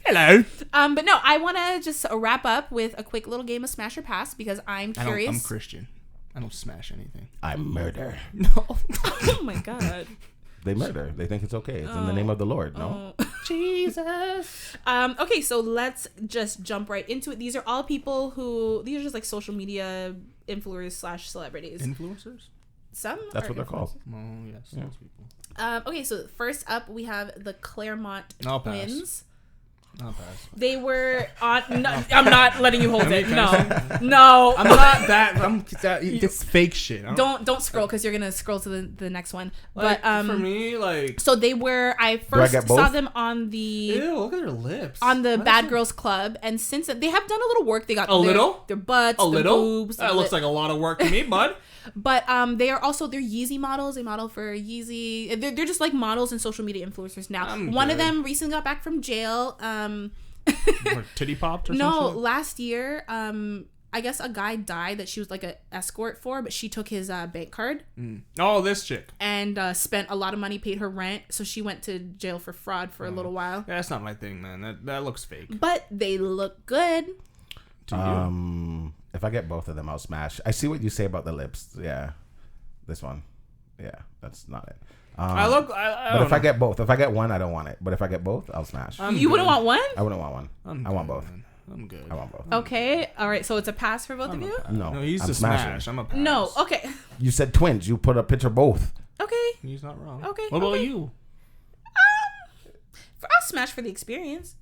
Hello. But no, I want to just wrap up with a quick little game of Smash or Pass because I'm curious. I'm Christian. I don't smash anything. I murder. No. Oh my God. They murder. They think it's okay. It's in the name of the Lord. No. Jesus. Okay, so let's just jump right into it. These are all people these are just like social media influencers / celebrities. Influencers? Some. That's what they're called. Oh, yes. Yeah. Those people. Okay, so first up we have the Claremont I'll pass. twins. I'll pass. They were on. No, I'm not letting you hold it. No. I'm not that. It's fake shit. Don't scroll because you're gonna scroll to the next one. Like, But for me, like, so they were. I first get saw both? them on the ew, look at their lips. on the Bad Girls Club, and since then, they have done a little work. They got their butts, a their little. boobs. That looks like a lot of work to me, bud. But they're Yeezy models. They model for Yeezy. They're just like models and social media influencers now. One of them recently got back from jail. Or titty popped or no, something? last year, I guess a guy died that she was like an escort for, but she took his bank card. Oh, this chick. And spent a lot of money, paid her rent, so she went to jail for fraud for a little while. Yeah, that's not my thing, man. That looks fake. But they look good. If I get both of them, I'll smash. I see what you say about the lips. Yeah, this one. Yeah, that's not it. But if I get both, if I get one, I don't want it. But if I get both, I'll smash. You wouldn't want one? I wouldn't want one. I want both. I'm good. I want both. Okay, all right. So it's a pass for both of you. No, he's I'm a smashing. smash. I'm a pass. No, okay, You said twins. You put a picture of both. okay. He's not wrong. Okay, What about okay. you? I'll smash for the experience.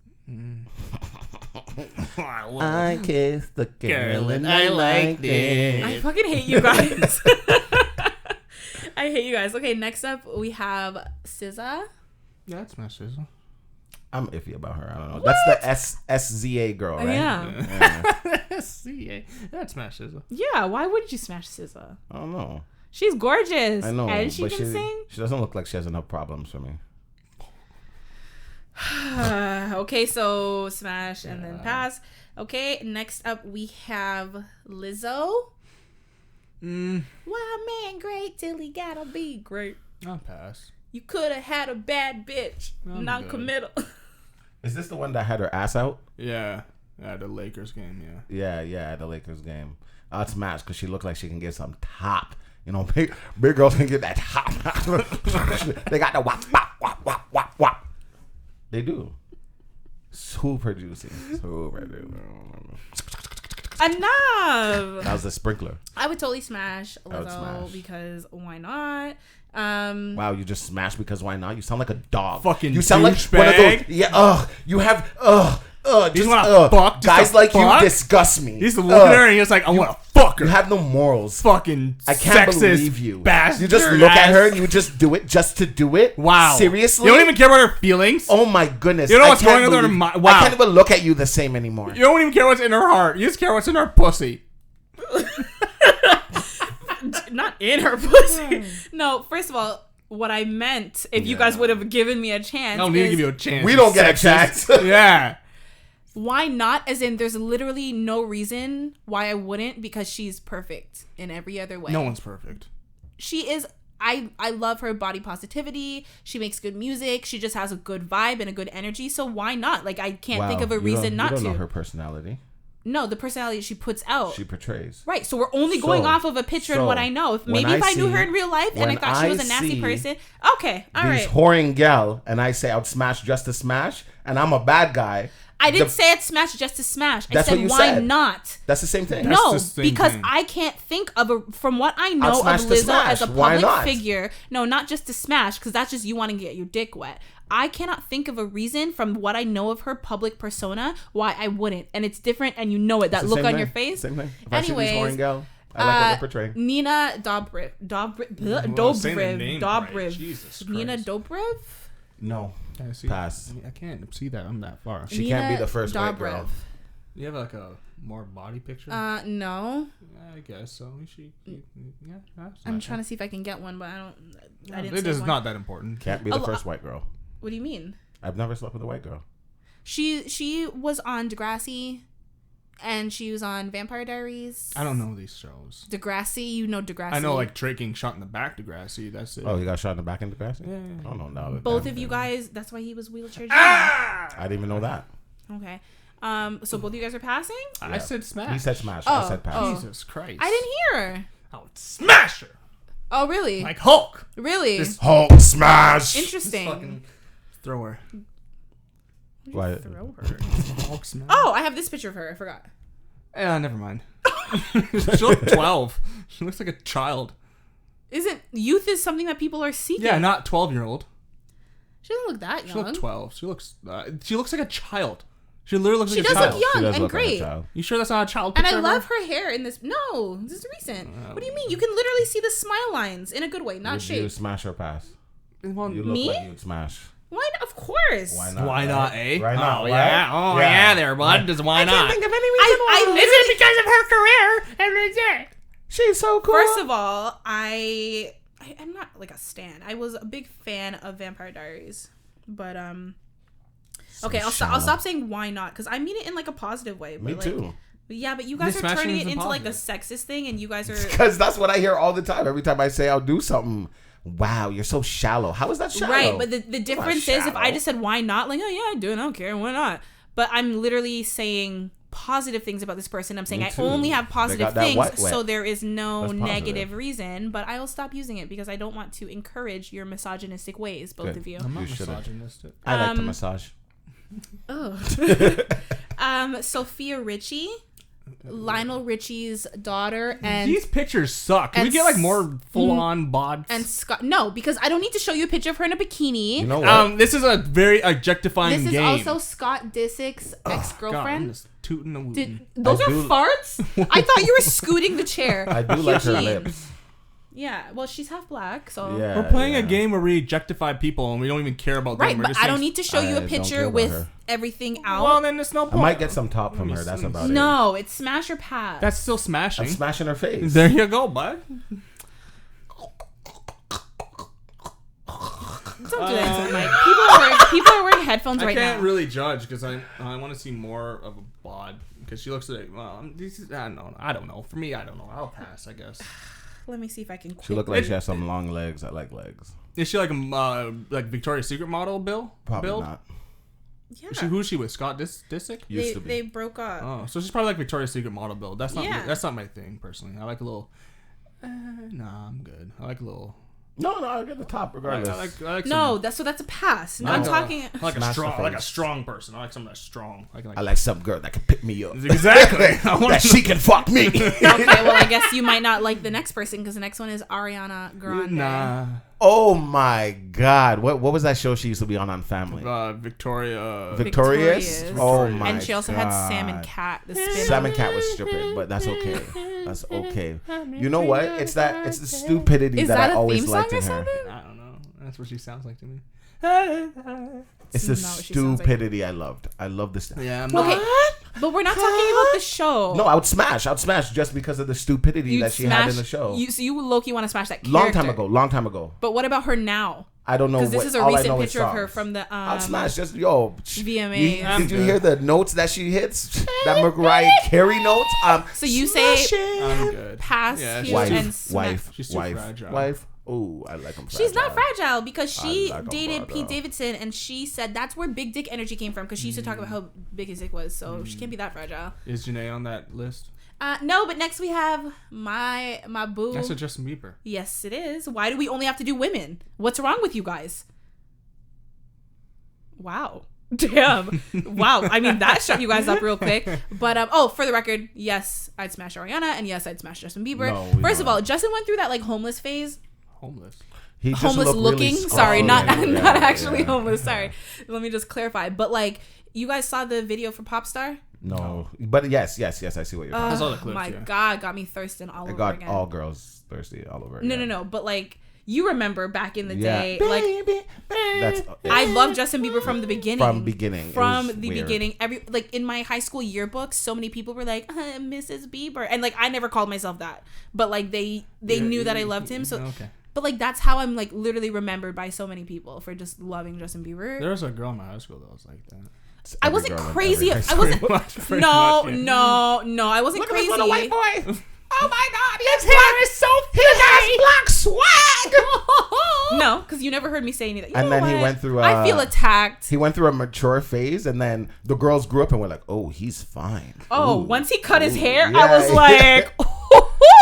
I kissed the girl and I liked it. I fucking hate you guys. I hate you guys. Okay, next up we have SZA. Yeah, that's smash SZA. I'm iffy about her. I don't know. That's the SZA girl, right? Yeah. See, that's smash SZA. Yeah, why wouldn't you smash SZA? I don't know. She's gorgeous. I know. And she but can sing. She doesn't look like she has enough problems for me. Okay, so smash and then pass. Okay, next up we have Lizzo. Wild man great till he gotta be great. I'll pass. You could have had a bad bitch. Non-committal. Is this the one that had her ass out? Yeah. At the Lakers game, yeah. Yeah, at the Lakers game. I'd smash because she looked like she can get some top. You know, big girls can get that top. They got the wop, wop, wop, wop, wop, wop. They do. Super juicy. Super juicy. Enough. That was a sprinkler. I would totally smash Lizzo I would smash. because why not? Wow, you just smashed because why not? You sound like a dog. Fucking you sound like one of those. Yeah. You have. He's wanna fuck. Guys like you disgust me. He's looking at her and he's like, I want to fuck her. You have no morals. Fucking I can't sexist believe you. Bastard. You just look at her and you just do it just to do it. Wow. Seriously? You don't even care about her feelings. Oh my goodness. You know what's I can't going on in her believe- mind? Wow. I can't even look at you the same anymore. You don't even care what's in her heart. You just care what's in her pussy. Not in her pussy. No, first of all, what I meant, if you guys would have given me a chance. I don't need to give you a chance. We don't get a chance. Yeah. Why not? As in, there's literally no reason why I wouldn't, because she's perfect in every other way. No one's perfect. She is. I love her body positivity. She makes good music. She just has a good vibe and a good energy. So why not? Like, I can't think of a reason not you to. don't know her personality. No, the personality she puts out. She portrays. Right. So we're only going off of a picture and what I know. If I knew her in real life and I thought she was a nasty person. Okay. All right. These whoring gal, and I say I'd smash just to smash, and I'm a bad guy. I didn't say I'd smash just to smash. I That's said, what you why said. not? That's the same thing. No, the same because thing. I can't think of from what I know of smash to Lizzo smash. as a Why public not? figure. No, not just to smash, because that's just you want to get your dick wet. I cannot think of a reason from what I know of her public persona why I wouldn't. And it's different, and you know it. That It's the look same on thing. your face. Same thing. If Anyways, I see these whoring gal, I like what they're portraying. Nina Dobrev. Saying the name right. Dobrev. Jesus Nina Christ. Dobrev? No. I see. Pass. I can't see that. I'm that far. She can't be the first white girl. Dobrev. You have like a more body picture? No. I guess so. I'm trying to see if I can get one, but I didn't It say is one. not that important. Can't be the first white girl. What do you mean? I've never slept with a white girl. She was on Degrassi. and she was on Vampire Diaries. I don't know these shows. Degrassi, you know Degrassi. I know like Drake getting shot in the back. Degrassi, that's it. Oh, he got shot in the back in Degrassi? Yeah. I don't know. Both of you guys. That's why he was wheelchair. I didn't even know that. Okay. So both of you guys are passing? Yeah. I said smash. He said smash. Oh, I said pass. oh. Jesus Christ. I didn't hear. I would smash her. Oh, really? Like Hulk. Really? This Hulk smash. Interesting. fucking throw her. Why? Throw her. Hulk smash. Oh, I have this picture of her. I forgot. Never mind. She looks 12. She looks like a child. Isn't youth is something that people are seeking? Yeah, not 12-year-old. She doesn't look that She young. looks 12. She looks like a child. She literally looks She like a does child. look young She does and look like a great. child. You sure that's not a child And picture I of her? love her hair in this. No, this is recent. What do you mean? You can literally see the smile lines in a good way, not Would you shaped. smash or pass? Well, You look Me? like you'd smash. Why? Of course. Why not? Why not, eh? Why not? Oh, right? yeah. Oh, yeah, there, bud. Just why not? of any reason I Is it because of her career? And it's it. She's so cool. First of all, I'm not like a stan. I was a big fan of Vampire Diaries, but okay, I'll stop saying why not, because I mean it in like a positive way. But Me like, too. Yeah, but you guys This are turning smashing it isn't into like a positive. sexist thing, and you guys are. Because that's what I hear all the time. Every time I say I'll do something, wow, you're so shallow. How is that shallow? Right, but the difference is if I shallow. just said why not, like, oh yeah, I do it, I don't care, why not? But I'm literally saying positive things about this person. I'm saying Me I too. only have They positive got that things, wet. so there is no That's positive. negative reason. But I will stop using it because I don't want to encourage your misogynistic ways, both Good. of you. I'm not You should've. misogynistic. I like to massage. Oh. Sophia Richie, Lionel Richie's daughter, and These pictures suck. Can we and get like more full-on bods? and Scott. No, because I don't need to show you a picture of her in a bikini. You know what? This is a very objectifying This is game. also Scott Disick's God, I'm ex-girlfriend. just tooting and wooting. Those I are do- farts? I thought you were scooting the chair. I do like her Hugh-Gene. lips. Yeah, well, she's half black, so. Yeah, We're playing yeah. a game where we objectify people and we don't even care about Right, them. We're but just I don't saying- need to show you I a don't care picture about with her. everything out. Well, then it's no I point. might get some top from her. That's about it. No, it's smash or pass. That's still I'm smashing. smashing her face. There you go, bud. Don't do that to the mic. People are wearing headphones I right can't now. really judge because I want to see more of a bod because she looks like I don't know. For me, I don't know. I'll pass, I guess. Let me see if I can. She looked like she has some long legs. I like legs. Is she like a Victoria's Secret model, Bill? Probably build? not. Yeah. Who's she with? Scott Disick? Used to be. They broke up. Oh, so she's probably like Victoria's Secret model build. That's not Yeah. that's not my thing personally. I like a little. Nah, I'm good. I like a little. No, I get the top regardless. I like No, some, that's a pass. No, I I'm like talking. I like a Smash strong, the I like a face. strong person. I like someone that's strong. I like some girl that can pick me up. exactly. I want That she can fuck me. Okay, well, I guess you might not like the next person because the next one is Ariana Grande. Nah. Oh my God! What was that show she used to be on Family? Victoria. Victorious. Oh my! And she also had Sam and God. Cat. The spin-off. Sam and Cat was stupid, but that's okay. That's okay. You know what? It's the stupidity Is that that I a always theme song liked or in her. something? I don't know. That's what she sounds like to me. It's the not what she sounds like. stupidity I loved. I love this. Yeah. I'm Okay, not, but we're not talking about the show. No, I would smash just because of the stupidity You'd that she had in the show. So you low-key want to smash that character. Long time ago. But what about her now? I don't know. Because this is a all I recent know is picture of her songs. from the I'll smash. Just VMAs. Did you hear the notes that she hits? That Mariah Carey notes. So you say I'm good. pass, Yeah, Hugh, she's and smash. She's too fragile. wife. Oh, I like them. She's not fragile because she I like 'em dated fragile. Pete Davidson, and she said that's where big dick energy came from because she used to talk about how big his dick was. So she can't be that fragile. Is Janae on that list? No, but next we have my boo. That's a Justin Bieber. Yes, it is. Why do we only have to do women? What's wrong with you guys? Wow. Damn. Wow. I mean, that shut you guys up real quick. But, for the record, yes, I'd smash Ariana, and yes, I'd smash Justin Bieber. No, First of all, Justin went through that, like, homeless phase. Homeless. He just Homeless looked looking. really Sorry, scrawny. not Yeah, actually yeah. homeless. Sorry. Let me just clarify. But, like, you guys saw the video for Popstar? No, but yes, I see what you're talking I saw the Oh, clips, my yeah. God, got me thirsting all about. It over got again. all girls thirsty all over again. No. But, like, you remember back in the Yeah. day, like, That's I love Justin Bieber from the beginning. From beginning. It From was the weird. beginning. In my high school yearbook, so many people were like, Mrs. Bieber. And like I never called myself that. But like they knew that I loved him. So Okay. but like that's how I'm like literally remembered by so many people for just loving Justin Bieber. There was a girl in my high school that was like that. that's I every wasn't girl in crazy. every high I wasn't. school. Pretty No, much, yeah. no. I wasn't Look at crazy. this little white boy. Oh my God, his hair is so he has black swag. No, because you never heard me say anything. You And know then he what? went through, I feel attacked. He went through a mature phase, and then the girls grew up and were like, "Oh, he's fine." Oh, Ooh, once he cut his ooh, hair, yeah, I was like,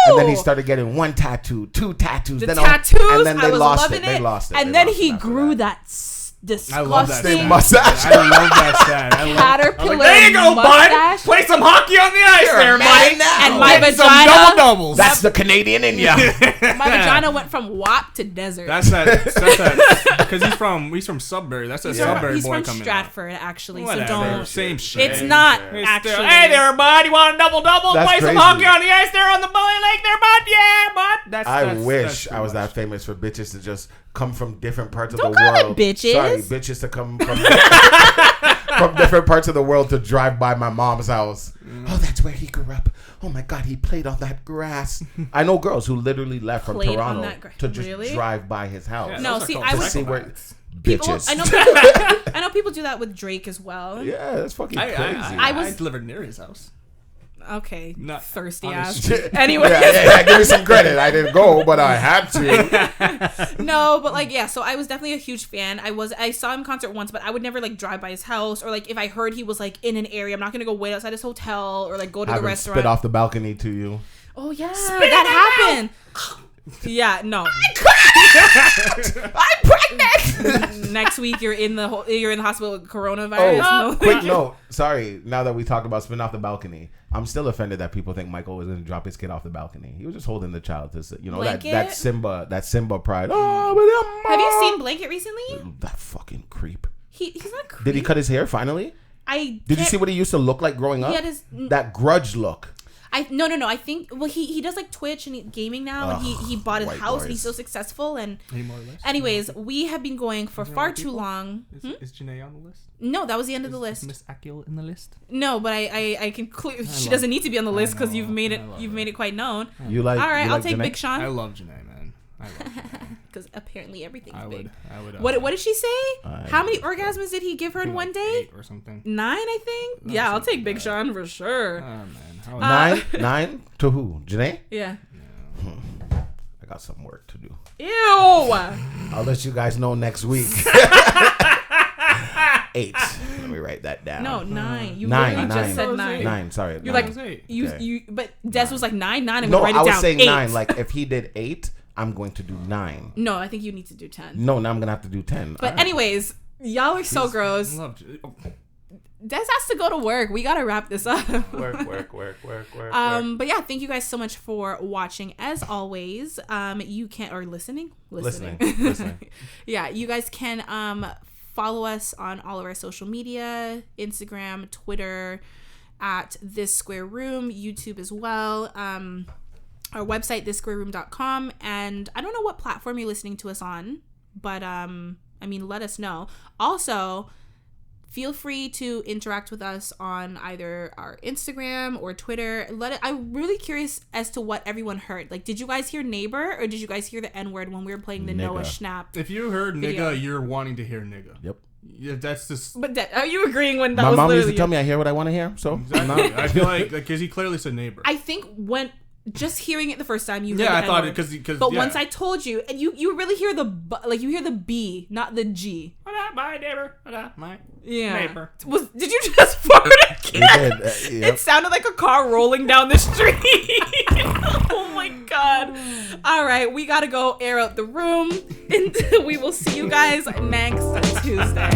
And then he started getting 1 tattoo, 2 tattoos. the then tattoos. and then they I was lost loving it. They lost it. And They then lost he it after grew that. disgusting I love that They stat. mustache. I love that stat. I love caterpillar there you go, mustache. bud. Play some hockey on the ice there, buddy. And my Get some vagina, doubles. That's the Canadian in ya. my vagina went from WAP to desert. That's that. Because he's from Sudbury. That's that Sudbury He's boy from coming Stratford, actually. Whatever. So don't. Same shit. It's not It's actually. still, hey there, bud. You want a double-double? That's Play some crazy. hockey on the ice there on the belly lake there, bud. Yeah, bud. I wish I was that famous for bitches to just come from different parts of Don't the call them world. bitches. Sorry, bitches to come from from different parts of the world to drive by my mom's house. Oh, that's where he grew up. Oh my God, he played on that grass. I know girls who literally left from Played on Toronto that grass. to just Really? drive by his house. Yeah, No, those are see, called I was- See where People, bitches. I know people do that with Drake as well. Yeah, that's fucking crazy. I delivered near his house. Okay, Not thirsty on the ass. street. Anyway, yeah, give me some credit. I didn't go, but I had to. no, but like, yeah. So I was definitely a huge fan. I saw him in concert once, but I would never like drive by his house, or like if I heard he was like in an area, I'm not gonna go wait outside his hotel or like go to Have the him restaurant. spit off the balcony to you. Oh yeah, that happened. Yeah, no. I'm pregnant. Next week you're in the hospital with coronavirus. Oh, No. quick note. Sorry. Now that we talked about spitting off the balcony, I'm still offended that people think Michael was going to drop his kid off the balcony. He was just holding the child to, Blanket? that Simba pride. Oh, Have you seen Blanket recently? that fucking creep? He's not creepy. Did he cut his hair finally? Did you see what he used to look like growing up? He had his- that grudge look. No. I think he does like Twitch and gaming now, and he bought his white house and he's boys. so successful. And Any more lists? anyways, we have been going for far too long. Is Janae on the list? No, that was the end of the Is list. Miss Akil in the list? No, but I can clearly she love- doesn't need to be on the list because know, you've made it I love you've her. made it quite known. You like? All right, you I'll like take Janae? Big Sean I love Janae, man. I love Janae. because apparently everything's I big. would. What did she say? I How many orgasms did he give her in one day? 8 or something. 9, I think. No, Yeah, I'll something take Big like Sean for sure. Oh man. How Nine to who? Janae? Yeah. I got some work to do. Ew. I'll let you guys know next week. 8. Let me write that down. No, 9. You Nine, literally just nine. said 9. 9. Sorry. You're nine. like Okay. you. But Des was like 9. I'm No, gonna write it I was down. saying 8. 9. Like if he did 8, I'm going to do 9. No, I think you need to do 10. No, now I'm gonna have to do 10. But anyways, y'all are so gross. Love Des has to go to work. We gotta wrap this up. work. But yeah, thank you guys so much for watching. As always, you can or listening. Listening. Yeah, you guys can follow us on all of our social media, Instagram, Twitter, at This Square Room, YouTube as well. Our website, thissquareroom.com, and I don't know what platform you're listening to us on, but I mean, let us know. Also, feel free to interact with us on either our Instagram or Twitter. I'm really curious as to what everyone heard. Like, did you guys hear neighbor or did you guys hear the N-word when we were playing the Nigga. Noah Schnapp? If you heard Video. nigga, you're wanting to hear nigga. Yep. Yeah, that's just But are you agreeing when that My was mom used literally to tell me I hear what I want to hear. So exactly. I feel like because he clearly said neighbor. I think when just hearing it the first time, you heard Yeah, the I thought it N-word. because. But yeah. once I told you, and you really hear you hear the B, not the G. My neighbor. My Yeah. neighbor. Did you just fart we again? did. It Yep. sounded like a car rolling down the street. Oh my god. All right, we got to go air out the room. And we will see you guys next Tuesday.